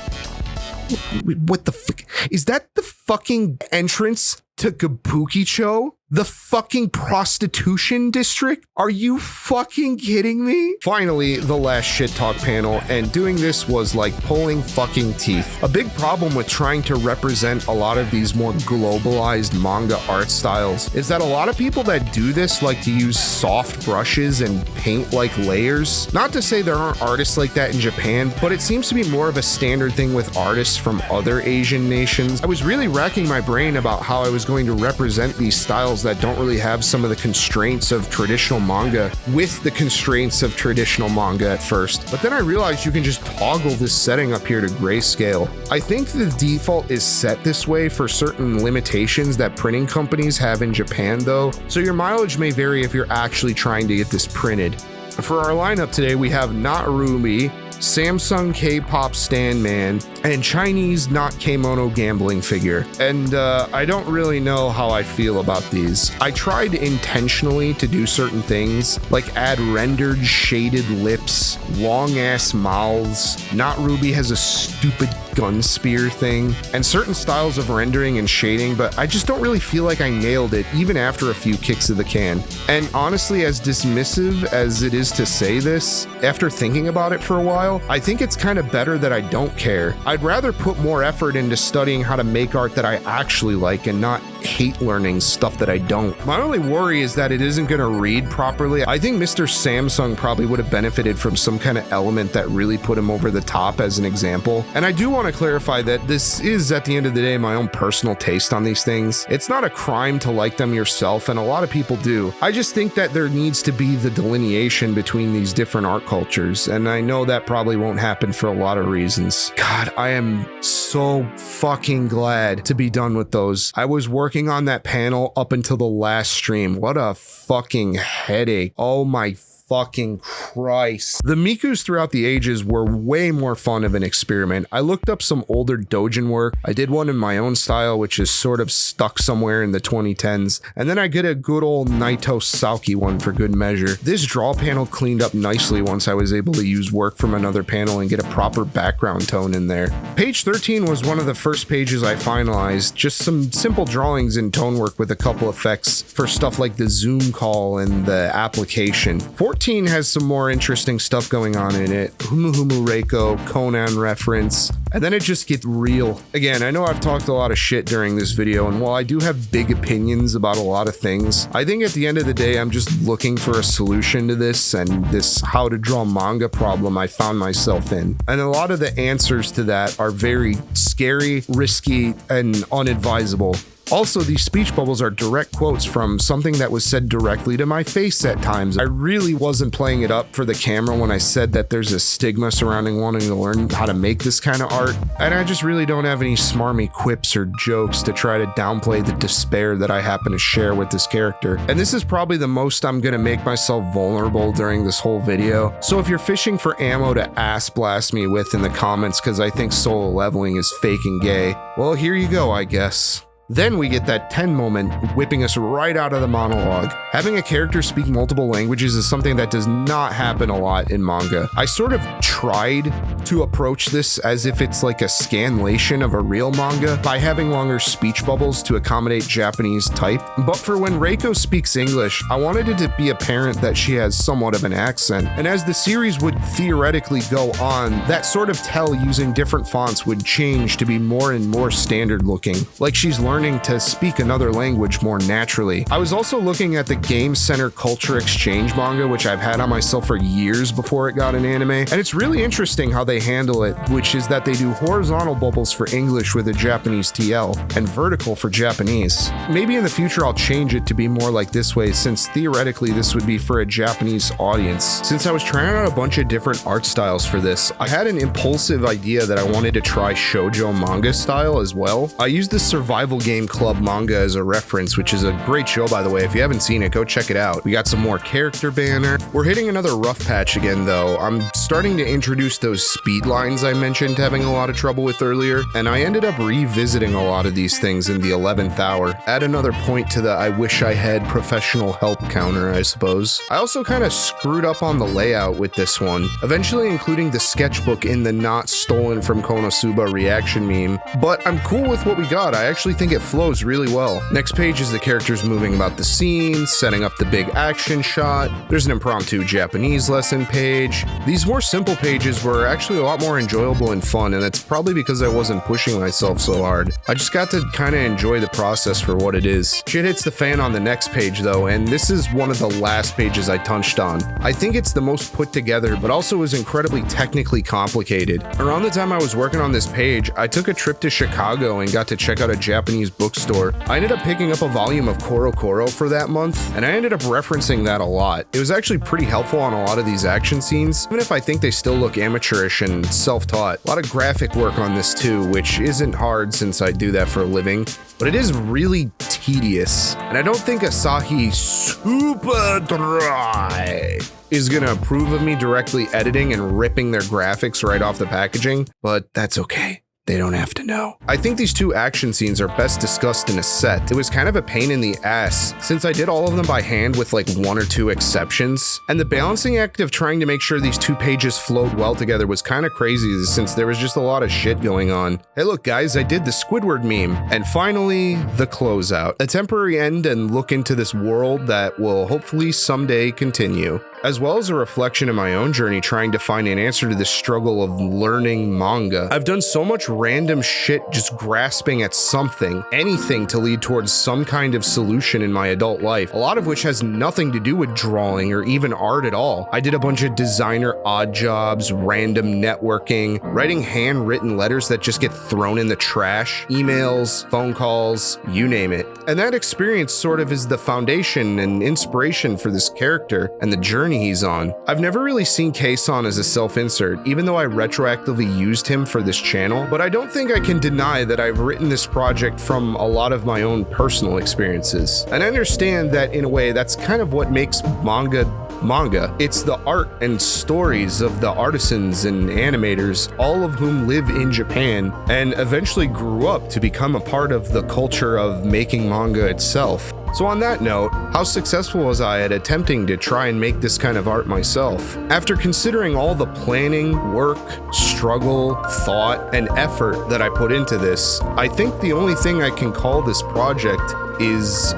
What the fuck? Is that the fucking entrance to Kabukicho? The fucking prostitution district? Are you fucking kidding me? Finally, the last shit talk panel, and doing this was like pulling fucking teeth. A big problem with trying to represent a lot of these more globalized manga art styles is that a lot of people that do this like to use soft brushes and paint like layers. Not to say there aren't artists like that in Japan, but it seems to be more of a standard thing with artists from other Asian nations. I was really racking my brain about how I was going to represent these styles styles that don't really have some of the constraints of traditional manga with the constraints of traditional manga at first. But then I realized you can just toggle this setting up here to grayscale. I think the default is set this way for certain limitations that printing companies have in Japan though, so your mileage may vary if you're actually trying to get this printed. For our lineup today, we have Not Ruby, Samsung K-pop Stan Man, and Chinese Not Kimono gambling figure. And I don't really know how I feel about these. I tried intentionally to do certain things, like add rendered shaded lips, long-ass mouths. Not Ruby has a stupid gun spear thing, and certain styles of rendering and shading, but I just don't really feel like I nailed it even after a few kicks of the can. And honestly, as dismissive as it is to say this, after thinking about it for a while, I think it's kind of better that I don't care. I'd rather put more effort into studying how to make art that I actually like and not hate learning stuff that I don't. My only worry is that it isn't going to read properly. I think Mr. Samsung probably would have benefited from some kind of element that really put him over the top as an example. And I do want to clarify that this is, at the end of the day, my own personal taste on these things. It's not a crime to like them yourself, and a lot of people do. I just think that there needs to be the delineation between these different art cultures, and I know that probably won't happen for a lot of reasons. God, I am so fucking glad to be done with those. I was working on that panel up until the last stream. What a fucking headache. Oh my fucking Christ. The Mikus throughout the ages were way more fun of an experiment. I looked up some older doujin work. I did one in my own style, which is sort of stuck somewhere in the 2010s. And then I get a good old Naito Saoki one for good measure. This draw panel cleaned up nicely once I was able to use work from another panel and get a proper background tone in there. Page 13 was one of the first pages I finalized. Just some simple drawings in tone work with a couple effects for stuff like the zoom call and the application. 14 has some more interesting stuff going on in it. Humu Humu Reiko, Conan reference, and then it just gets real. Again, I know I've talked a lot of shit during this video, and while I do have big opinions about a lot of things, I think at the end of the day, I'm just looking for a solution to this and this how to draw manga problem I found myself in. And a lot of the answers to that are very scary, risky, and unadvisable. Also, these speech bubbles are direct quotes from something that was said directly to my face at times. I really wasn't playing it up for the camera when I said that there's a stigma surrounding wanting to learn how to make this kind of art, and I just really don't have any smarmy quips or jokes to try to downplay the despair that I happen to share with this character. And this is probably the most I'm gonna make myself vulnerable during this whole video. So if you're fishing for ammo to ass blast me with in the comments because I think solo leveling is fake and gay, well, here you go, I guess. Then we get that 10 moment whipping us right out of the monologue. Having a character speak multiple languages is something that does not happen a lot in manga. I sort of tried to approach this as if it's like a scanlation of a real manga by having longer speech bubbles to accommodate Japanese type. But for when Reiko speaks English, I wanted it to be apparent that she has somewhat of an accent. And as the series would theoretically go on, that sort of tell using different fonts would change to be more and more standard looking, like she's learning to speak another language more naturally. I was also looking at the Game Center Culture Exchange manga, which I've had on myself for years before it got an anime, and it's really interesting how they handle it, which is that they do horizontal bubbles for English with a Japanese TL, and vertical for Japanese. Maybe in the future I'll change it to be more like this way, since theoretically this would be for a Japanese audience. Since I was trying out a bunch of different art styles for this, I had an impulsive idea that I wanted to try shoujo manga style as well. I used the Survival Game Club manga as a reference, which is a great show, by the way. If you haven't seen it, go check it out. We got some more character banner. We're hitting another rough patch again, though. I'm starting to introduce those speed lines I mentioned having a lot of trouble with earlier, and I ended up revisiting a lot of these things in the 11th hour. Add another point to the I wish I had professional help counter, I suppose. I also kind of screwed up on the layout with this one, eventually including the sketchbook in the not stolen from Konosuba reaction meme, but I'm cool with what we got. I actually think it flows really well. Next page is the characters moving about the scene, setting up the big action shot. There's an impromptu Japanese lesson page. These more simple pages were actually a lot more enjoyable and fun, and it's probably because I wasn't pushing myself so hard. I just got to kind of enjoy the process for what it is. Shit hits the fan on the next page though, and this is one of the last pages I touched on. I think it's the most put together, but also is incredibly technically complicated. Around the time I was working on this page, I took a trip to Chicago and got to check out a Japanese used bookstore. I ended up picking up a volume of Koro Koro for that month, and I ended up referencing that a lot. It was actually pretty helpful on a lot of these action scenes, even if I think they still look amateurish and self-taught. A lot of graphic work on this too, which isn't hard since I do that for a living, but it is really tedious. And I don't think Asahi Super Dry is gonna approve of me directly editing and ripping their graphics right off the packaging, but that's okay. They don't have to know. I think these two action scenes are best discussed in a set. It was kind of a pain in the ass since I did all of them by hand with like one or two exceptions. And the balancing act of trying to make sure these two pages flowed well together was kind of crazy since there was just a lot of shit going on. Hey look guys, I did the Squidward meme. And finally, the closeout. A temporary end and look into this world that will hopefully someday continue, as well as a reflection of my own journey trying to find an answer to this struggle of learning manga. I've done so much random shit just grasping at something, anything to lead towards some kind of solution in my adult life, a lot of which has nothing to do with drawing or even art at all. I did a bunch of designer odd jobs, random networking, writing handwritten letters that just get thrown in the trash, emails, phone calls, you name it. And that experience sort of is the foundation and inspiration for this character and the journey he's on. I've never really seen Kason as a self-insert, even though I retroactively used him for this channel, but I don't think I can deny that I've written this project from a lot of my own personal experiences. And I understand that in a way that's kind of what makes manga. It's the art and stories of the artisans and animators, all of whom live in Japan and eventually grew up to become a part of the culture of making manga itself. So on that note, how successful was I at attempting to try and make this kind of art myself? After considering all the planning, work, struggle, thought, and effort that I put into this, I think the only thing I can call this project is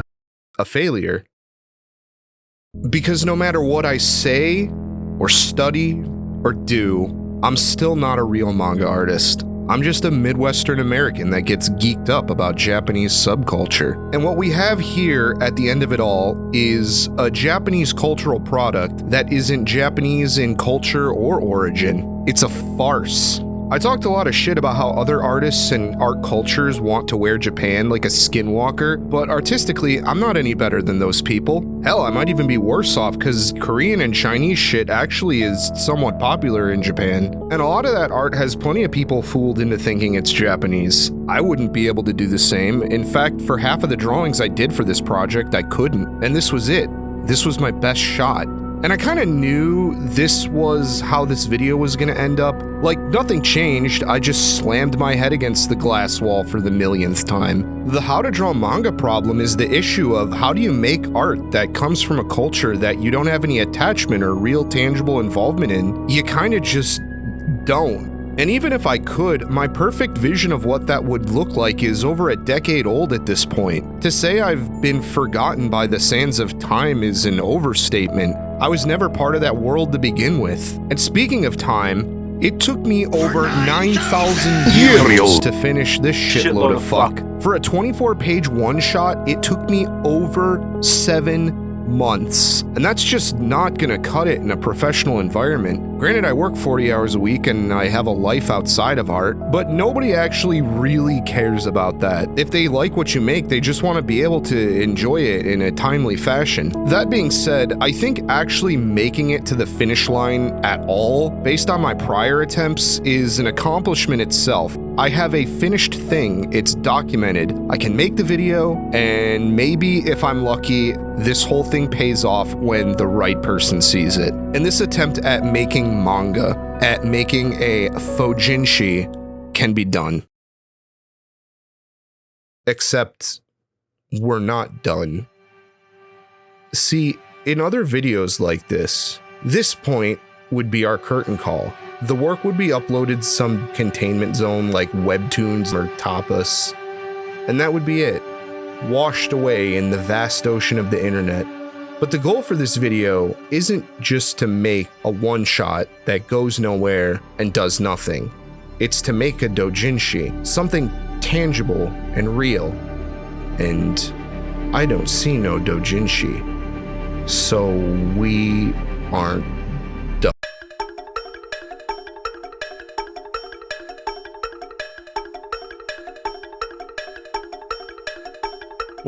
a failure. Because no matter what I say, or study, or do, I'm still not a real manga artist. I'm just a Midwestern American that gets geeked up about Japanese subculture. And what we have here at the end of it all is a Japanese cultural product that isn't Japanese in culture or origin. It's a farce. I talked a lot of shit about how other artists and art cultures want to wear Japan like a skinwalker, but artistically, I'm not any better than those people. Hell, I might even be worse off because Korean and Chinese shit actually is somewhat popular in Japan. And a lot of that art has plenty of people fooled into thinking it's Japanese. I wouldn't be able to do the same. In fact, for half of the drawings I did for this project, I couldn't. And this was it. This was my best shot. And I kind of knew this was how this video was going to end up. Like, nothing changed, I just slammed my head against the glass wall for the millionth time. The how to draw manga problem is the issue of how do you make art that comes from a culture that you don't have any attachment or real tangible involvement in? You kind of just don't. And even if I could, my perfect vision of what that would look like is over a decade old at this point. To say I've been forgotten by the sands of time is an overstatement. I was never part of that world to begin with. And speaking of time, it took me over 9,000 years to finish this shitload of fuck. For a 24-page one-shot, it took me over 7 months. And that's just not gonna cut it in a professional environment. Granted, I work 40 hours a week and I have a life outside of art, but nobody actually really cares about that. If they like what you make, they just want to be able to enjoy it in a timely fashion. That being said, I think actually making it to the finish line at all, based on my prior attempts, is an accomplishment itself. I have a finished thing, it's documented. I can make the video, and maybe if I'm lucky, this whole thing pays off when the right person sees it. And this attempt at making manga, at making a fojinshi, can be done. Except, we're not done. See, in other videos like this point would be our curtain call. The work would be uploaded some containment zone like Webtoons or Tapas, and that would be it, washed away in the vast ocean of the internet. But the goal for this video isn't just to make a one-shot that goes nowhere and does nothing. It's to make a doujinshi, something tangible and real. And I don't see no doujinshi, so we aren't done.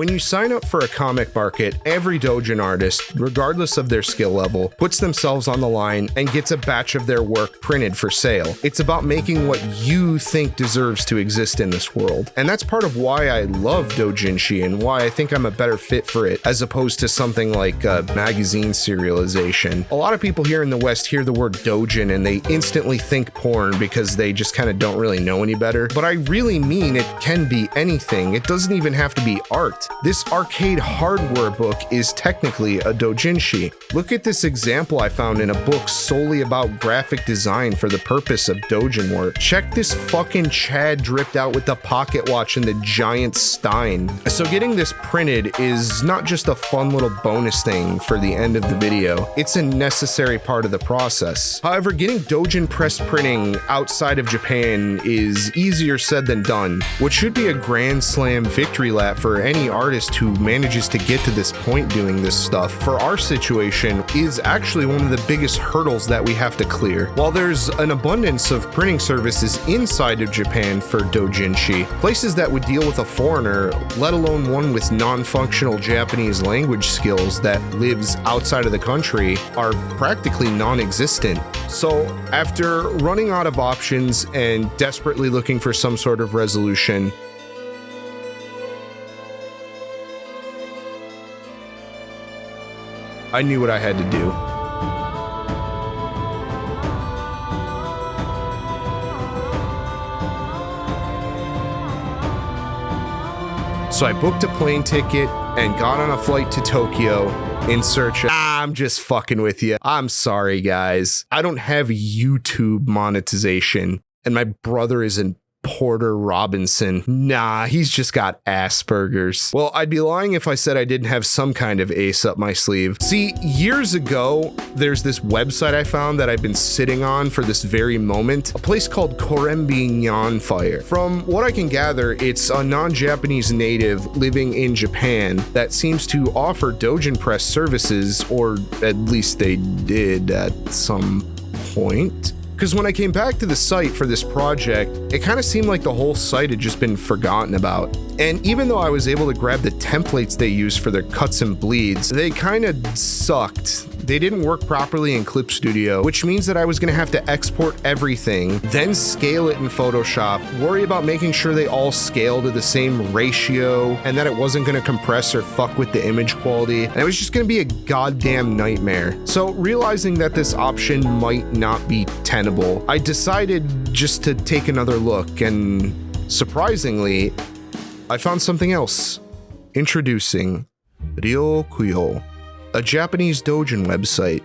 When you sign up for a comic market, every doujin artist, regardless of their skill level, puts themselves on the line and gets a batch of their work printed for sale. It's about making what you think deserves to exist in this world. And that's part of why I love doujinshi and why I think I'm a better fit for it, as opposed to something like magazine serialization. A lot of people here in the West hear the word doujin and they instantly think porn because they just kind of don't really know any better. But I really mean it can be anything. It doesn't even have to be art. This arcade hardware book is technically a doujinshi. Look at this example I found in a book solely about graphic design for the purpose of doujin work. Check this fucking Chad dripped out with the pocket watch and the giant stein. So getting this printed is not just a fun little bonus thing for the end of the video, it's a necessary part of the process. However, getting doujin press printing outside of Japan is easier said than done, which should be a grand slam victory lap for any artist who manages to get to this point doing this stuff. For our situation, is actually one of the biggest hurdles that we have to clear. While there's an abundance of printing services inside of Japan for doujinshi, places that would deal with a foreigner, let alone one with non-functional Japanese language skills that lives outside of the country, are practically non-existent. So after running out of options and desperately looking for some sort of resolution, I knew what I had to do. So I booked a plane ticket and got on a flight to Tokyo in search of... I'm just fucking with you. I'm sorry, guys. I don't have YouTube monetization, and my brother isn't Porter Robinson. Nah, he's just got Asperger's. Well, I'd be lying if I said I didn't have some kind of ace up my sleeve. See, years ago, there's this website I found that I've been sitting on for this very moment, a place called Korembi Nyanfire. From what I can gather, it's a non-Japanese native living in Japan that seems to offer doujin press services, or at least they did at some point. Because when I came back to the site for this project, it kind of seemed like the whole site had just been forgotten about. And even though I was able to grab the templates they use for their cuts and bleeds, they kind of sucked. They didn't work properly in Clip Studio, which means that I was going to have to export everything, then scale it in Photoshop, worry about making sure they all scale to the same ratio, and that it wasn't going to compress or fuck with the image quality, and it was just going to be a goddamn nightmare. So realizing that this option might not be tenable, I decided just to take another look, and surprisingly, I found something else. Introducing Ryokuyo, a Japanese doujin website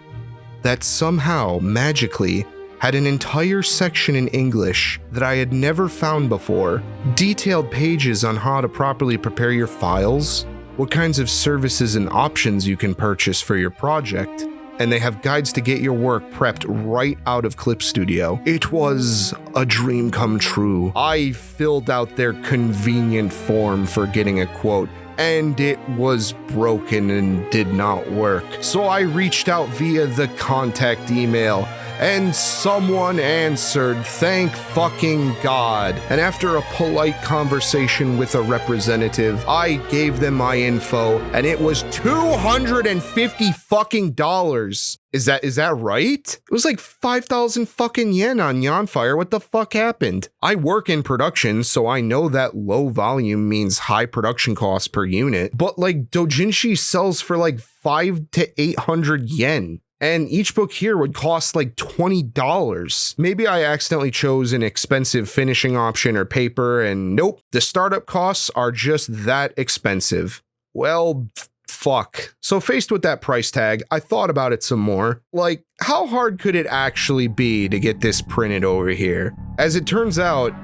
that somehow, magically, had an entire section in English that I had never found before. Detailed pages on how to properly prepare your files, what kinds of services and options you can purchase for your project, and they have guides to get your work prepped right out of Clip Studio. It was a dream come true. I filled out their convenient form for getting a quote, and it was broken and did not work. So I reached out via the contact email, and someone answered, thank fucking God. And after a polite conversation with a representative, I gave them my info, and it was $250 fucking dollars. Is that right? It was like 5,000 fucking yen on Nyanfire. What the fuck happened? I work in production, so I know that low volume means high production costs per unit, but like doujinshi sells for like 500 to 800 yen. And each book here would cost like $20. Maybe I accidentally chose an expensive finishing option or paper, and nope, the startup costs are just that expensive. Well, fuck. So faced with that price tag, I thought about it some more. Like, how hard could it actually be to get this printed over here? As it turns out,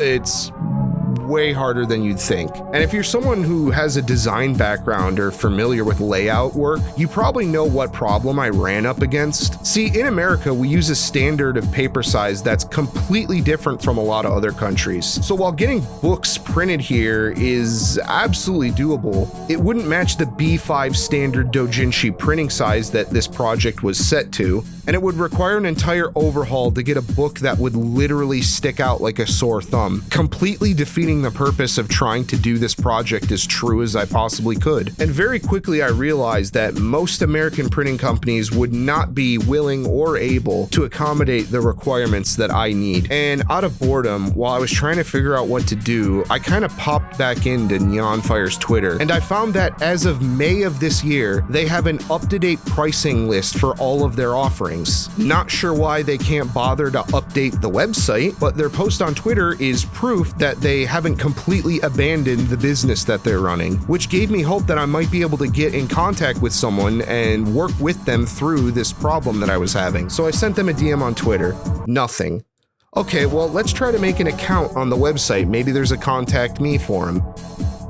it's way harder than you'd think. And if you're someone who has a design background or familiar with layout work, you probably know what problem I ran up against. See, in America, we use a standard of paper size that's completely different from a lot of other countries. So while getting books printed here is absolutely doable, it wouldn't match the B5 standard doujinshi printing size that this project was set to, and it would require an entire overhaul to get a book that would literally stick out like a sore thumb, completely defeating defeating the purpose of trying to do this project as true as I possibly could. And very quickly I realized that most American printing companies would not be willing or able to accommodate the requirements that I need. And out of boredom, while I was trying to figure out what to do, I kind of popped back into Neon Fire's Twitter, and I found that as of May of this year, they have an up-to-date pricing list for all of their offerings. Not sure why they can't bother to update the website, but their post on Twitter is proof that they haven't completely abandoned the business that they're running, which gave me hope that I might be able to get in contact with someone and work with them through this problem that I was having. So I sent them a DM on Twitter. Nothing. Okay, well, let's try to make an account on the website. Maybe there's a contact me forum.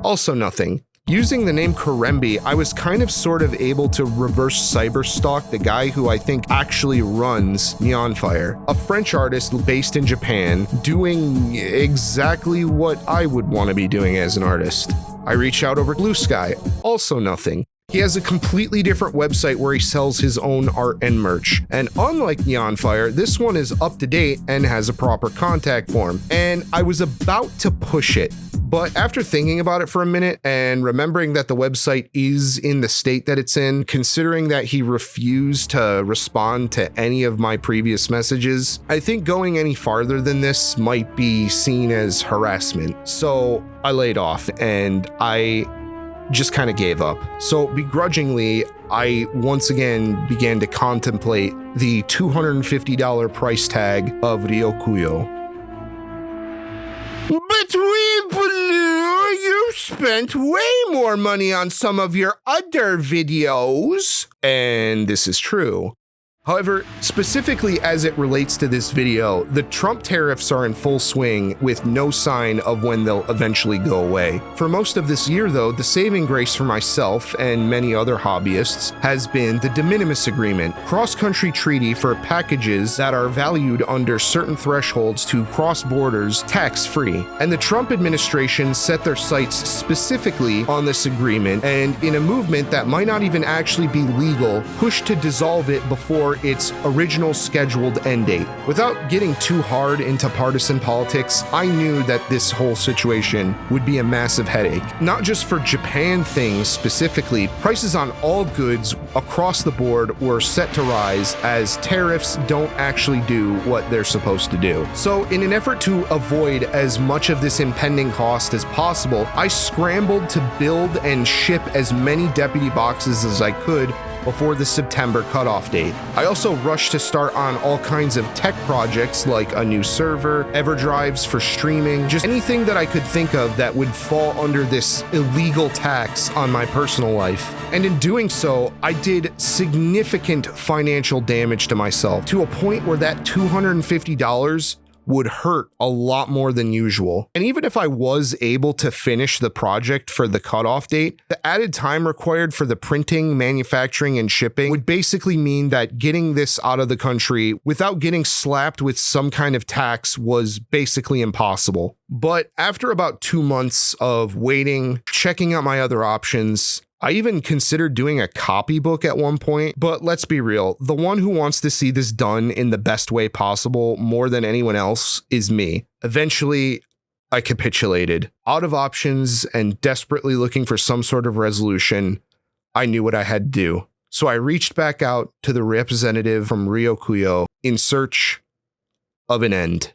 Also nothing. Using the name Karembi, I was kind of sort of able to reverse cyberstalk the guy who I think actually runs Neon Fire, a French artist based in Japan, doing exactly what I would want to be doing as an artist. I reached out over bluesky. Also nothing. He has a completely different website where he sells his own art and merch. And unlike Neon Fire, this one is up to date and has a proper contact form. And I was about to push it. But after thinking about it for a minute and remembering that the website is in the state that it's in, considering that he refused to respond to any of my previous messages, I think going any farther than this might be seen as harassment. So I laid off and I just kind of gave up. So begrudgingly, I once again began to contemplate the $250 price tag of Ryokuyo. But Blue, you spent way more money on some of your other videos. And this is true. However, specifically as it relates to this video, the Trump tariffs are in full swing with no sign of when they'll eventually go away. For most of this year though, the saving grace for myself and many other hobbyists has been the de minimis agreement, cross-country treaty for packages that are valued under certain thresholds to cross borders tax-free. And the Trump administration set their sights specifically on this agreement, and in a movement that might not even actually be legal, pushed to dissolve it before its original scheduled end date. Without getting too hard into partisan politics, I knew that this whole situation would be a massive headache. Not just for Japan things specifically, prices on all goods across the board were set to rise as tariffs don't actually do what they're supposed to do. So in an effort to avoid as much of this impending cost as possible, I scrambled to build and ship as many deputy boxes as I could before the September cutoff date. I also rushed to start on all kinds of tech projects like a new server, EverDrives for streaming, just anything that I could think of that would fall under this illegal tax on my personal life. And in doing so, I did significant financial damage to myself to a point where that $250 would hurt a lot more than usual. And even if I was able to finish the project for the cutoff date, the added time required for the printing, manufacturing, and shipping would basically mean that getting this out of the country without getting slapped with some kind of tax was basically impossible. But after about 2 months of waiting, checking out my other options, I even considered doing a copybook at one point, but let's be real, the one who wants to see this done in the best way possible more than anyone else is me. Eventually, I capitulated. Out of options and desperately looking for some sort of resolution, I knew what I had to do. So I reached back out to the representative from Ryokuyo in search of an end.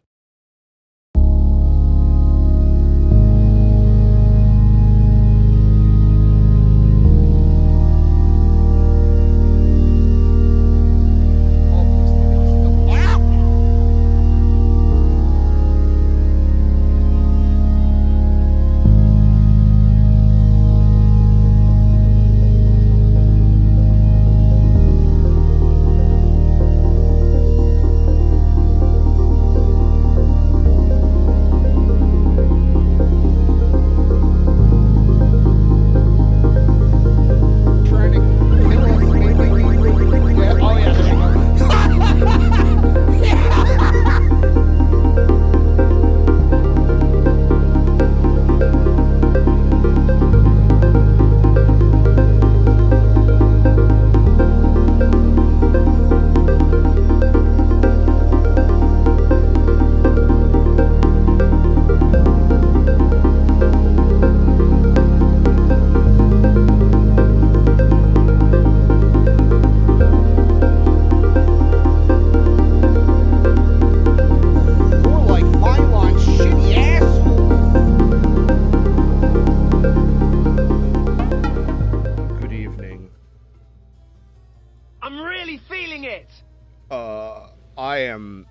I am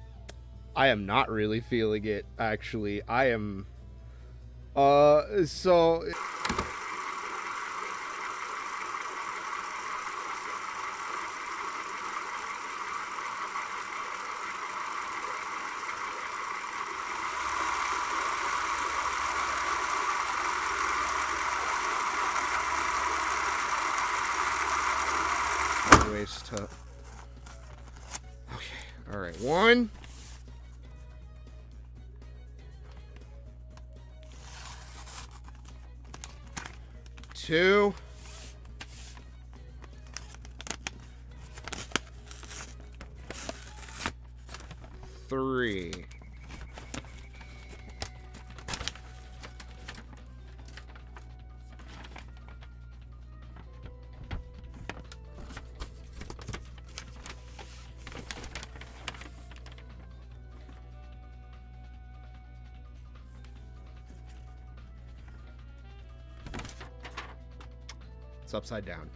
not really feeling it, actually. I am, so... Anyways, okay, alright, 1... 2... 3... It's upside down.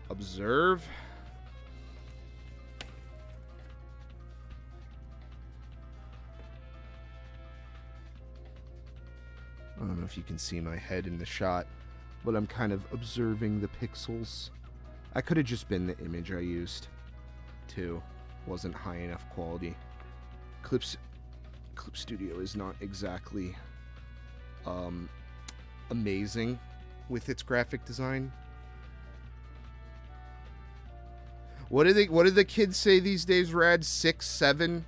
Observe. I don't know if you can see my head in the shot, but I'm kind of observing the pixels. I could have just been the image I used, too. Wasn't high enough quality. Clip Studio is not exactly amazing with its graphic design. What do the kids say these days, Rad? 6, 7?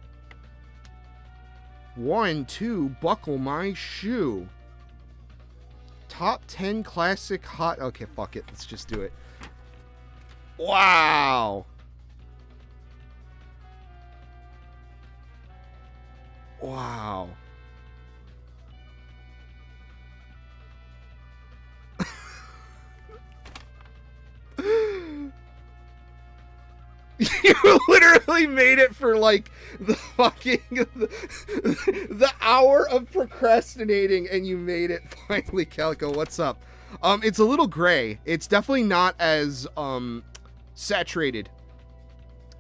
1, 2, buckle my shoe. Top 10 classic hot... Okay, fuck it. Let's just do it. Wow. Wow. You literally made it for like the fucking the hour of procrastinating, and you made it finally. Calico, what's up? It's a little gray. It's definitely not as saturated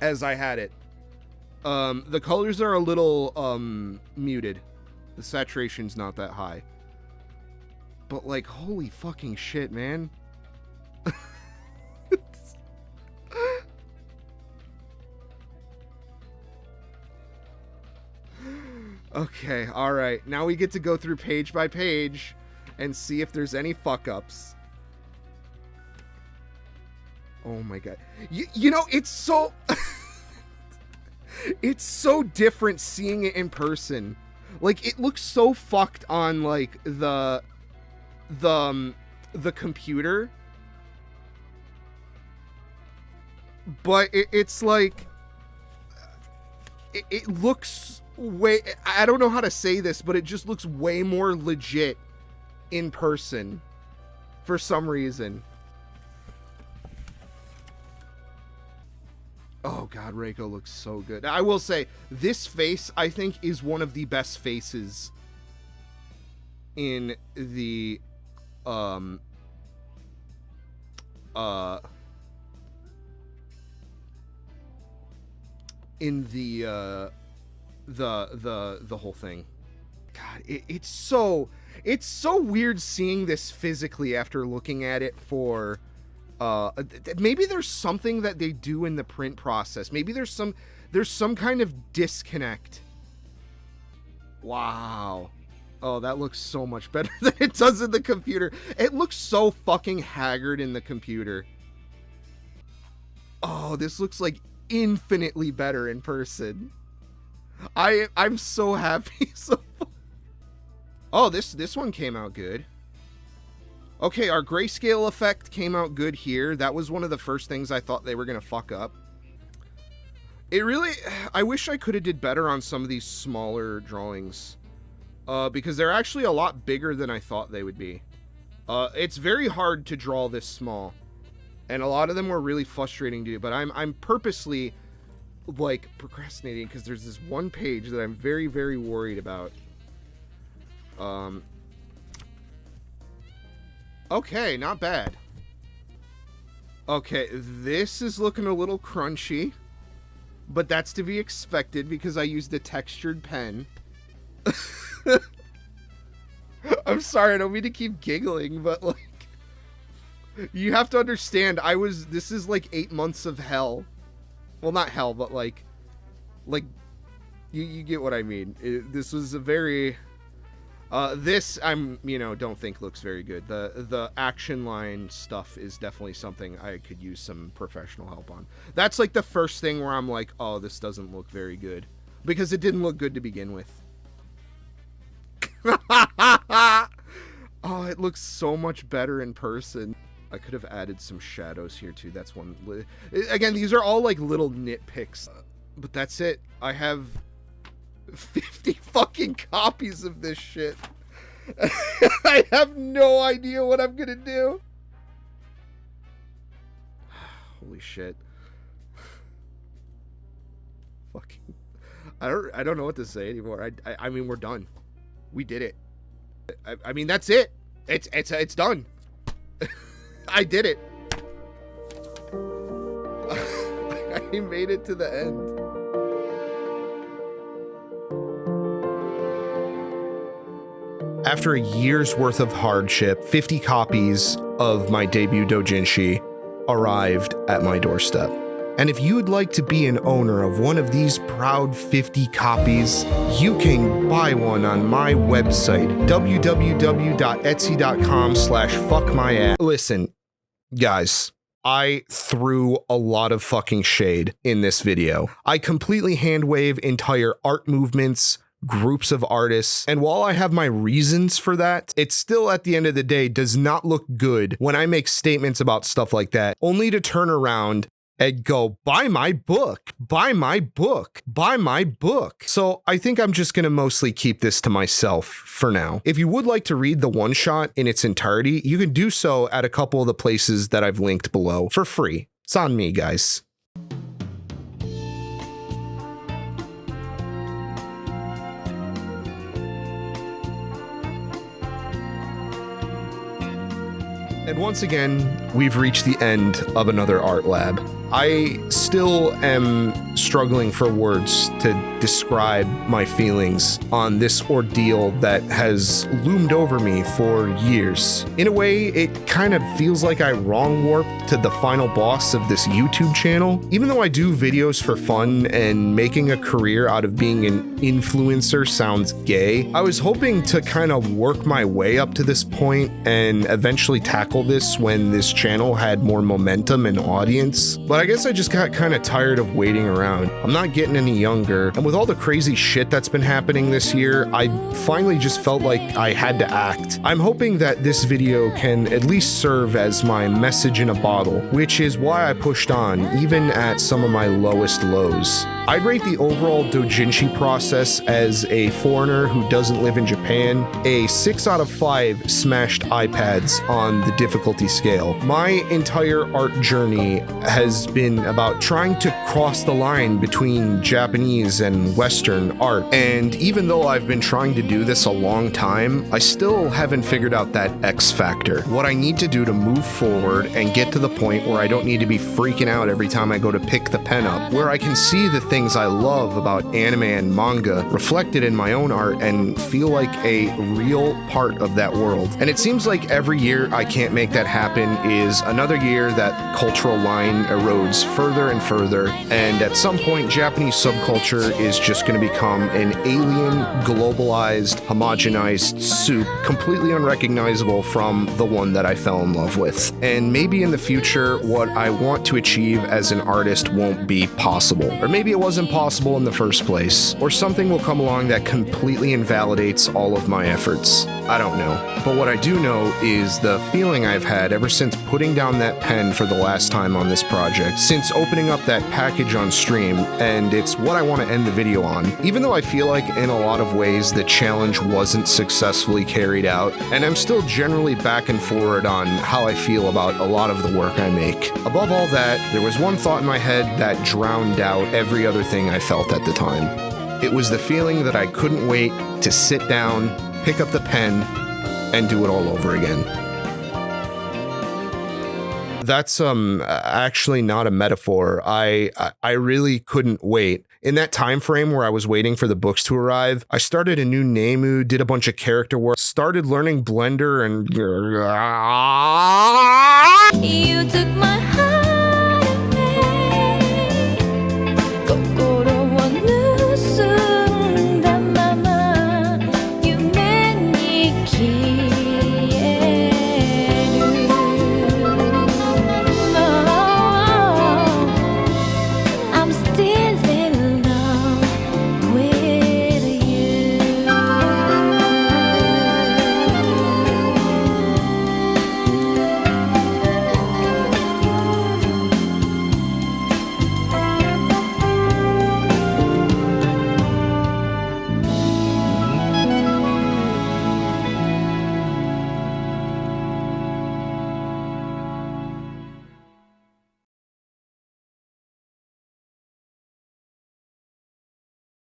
as I had it. The colors are a little muted. The saturation's not that high. But like, holy fucking shit, man. Okay, alright. Now we get to go through page by page and see if there's any fuck-ups. Oh my god. You know, it's so... it's so different seeing it in person. Like, it looks so fucked on, like, the computer. But it's like... It looks... way, I don't know how to say this, but it just looks way more legit in person for some reason. Oh god, Reiko looks so good. I will say, this face, I think, is one of the best faces in the the whole thing. God, it's so weird seeing this physically after looking at it for maybe there's something that they do in the print process. Maybe there's some kind of disconnect. Wow. Oh, that looks so much better than it does in the computer. It looks so fucking haggard in the computer. Oh, this looks like infinitely better in person. I'm so happy. Oh, this one came out good. Okay, our grayscale effect came out good here. That was one of the first things I thought they were gonna fuck up. It really... I wish I could have did better on some of these smaller drawings. Because they're actually a lot bigger than I thought they would be. It's very hard to draw this small. And a lot of them were really frustrating to do. But I'm purposely... like procrastinating because there's this one page that I'm very, very worried about. Okay, not bad. Okay, this is looking a little crunchy, but that's to be expected because I used a textured pen. I'm sorry, I don't mean to keep giggling, but like, you have to understand, this is like 8 months of hell. Well, not hell, but like, you get what I mean. This was a very, this don't think looks very good. The action line stuff is definitely something I could use some professional help on. That's like the first thing where I'm like, oh, this doesn't look very good, because it didn't look good to begin with. Oh, it looks so much better in person. I could have added some shadows here too. That's one. Again, these are all like little nitpicks, but that's it. I have 50 fucking copies of this shit. I have no idea what I'm gonna do. Holy shit. Fucking. I don't know what to say anymore. I mean, we're done. We did it. I mean, that's it. It's done. I did it. I made it to the end. After a year's worth of hardship, 50 copies of my debut doujinshi arrived at my doorstep. And if you would like to be an owner of one of these proud 50 copies, you can buy one on my website, www.etsy.com/fuckmyass. Listen, guys, I threw a lot of fucking shade in this video. I completely handwave entire art movements, groups of artists, and while I have my reasons for that, it still at the end of the day does not look good when I make statements about stuff like that, only to turn around and go, buy my book, buy my book, buy my book. So I think I'm just gonna mostly keep this to myself for now. If you would like to read the one shot in its entirety, you can do so at a couple of the places that I've linked below for free. It's on me, guys. And once again, we've reached the end of another art lab. I still am struggling for words to describe my feelings on this ordeal that has loomed over me for years. In a way, it kind of feels like I wrong warped to the final boss of this YouTube channel. Even though I do videos for fun and making a career out of being an influencer sounds gay, I was hoping to kind of work my way up to this point and eventually tackle this when this channel had more momentum and audience. But I guess I just got kind of tired of waiting around. I'm not getting any younger, and with all the crazy shit that's been happening this year, I finally just felt like I had to act. I'm hoping that this video can at least serve as my message in a bottle, which is why I pushed on, even at some of my lowest lows. I'd rate the overall doujinshi process as a foreigner who doesn't live in Japan a 6 out of 5 smashed iPads on the difficulty scale. My entire art journey has been about trying to cross the line between Japanese and Western art, and even though I've been trying to do this a long time, I still haven't figured out that X factor. What I need to do to move forward and get to the point where I don't need to be freaking out every time I go to pick the pen up, where I can see the things I love about anime and manga reflected in my own art and feel like a real part of that world. And it seems like every year I can't make that happen is another year that cultural line erodes further and further, and at some point Japanese subculture is just going to become an alien, globalized, homogenized soup, completely unrecognizable from the one that I fell in love with. And maybe in the future what I want to achieve as an artist won't be possible, or maybe it wasn't possible in the first place, or something will come along that completely invalidates all of my efforts. I don't know. But what I do know is the feeling I've had ever since putting down that pen for the last time on this project, since opening up that package on stream, and it's what I want to end the video on. Even though I feel like in a lot of ways the challenge wasn't successfully carried out, and I'm still generally back and forward on how I feel about a lot of the work I make. Above all that, there was one thought in my head that drowned out every other thing I felt at the time. It was the feeling that I couldn't wait to sit down, pick up the pen, and do it all over again. that's actually not a metaphor. I really couldn't wait. In that time frame where I was waiting for the books to arrive, I started a new Nemu, did a bunch of character work, started learning Blender, and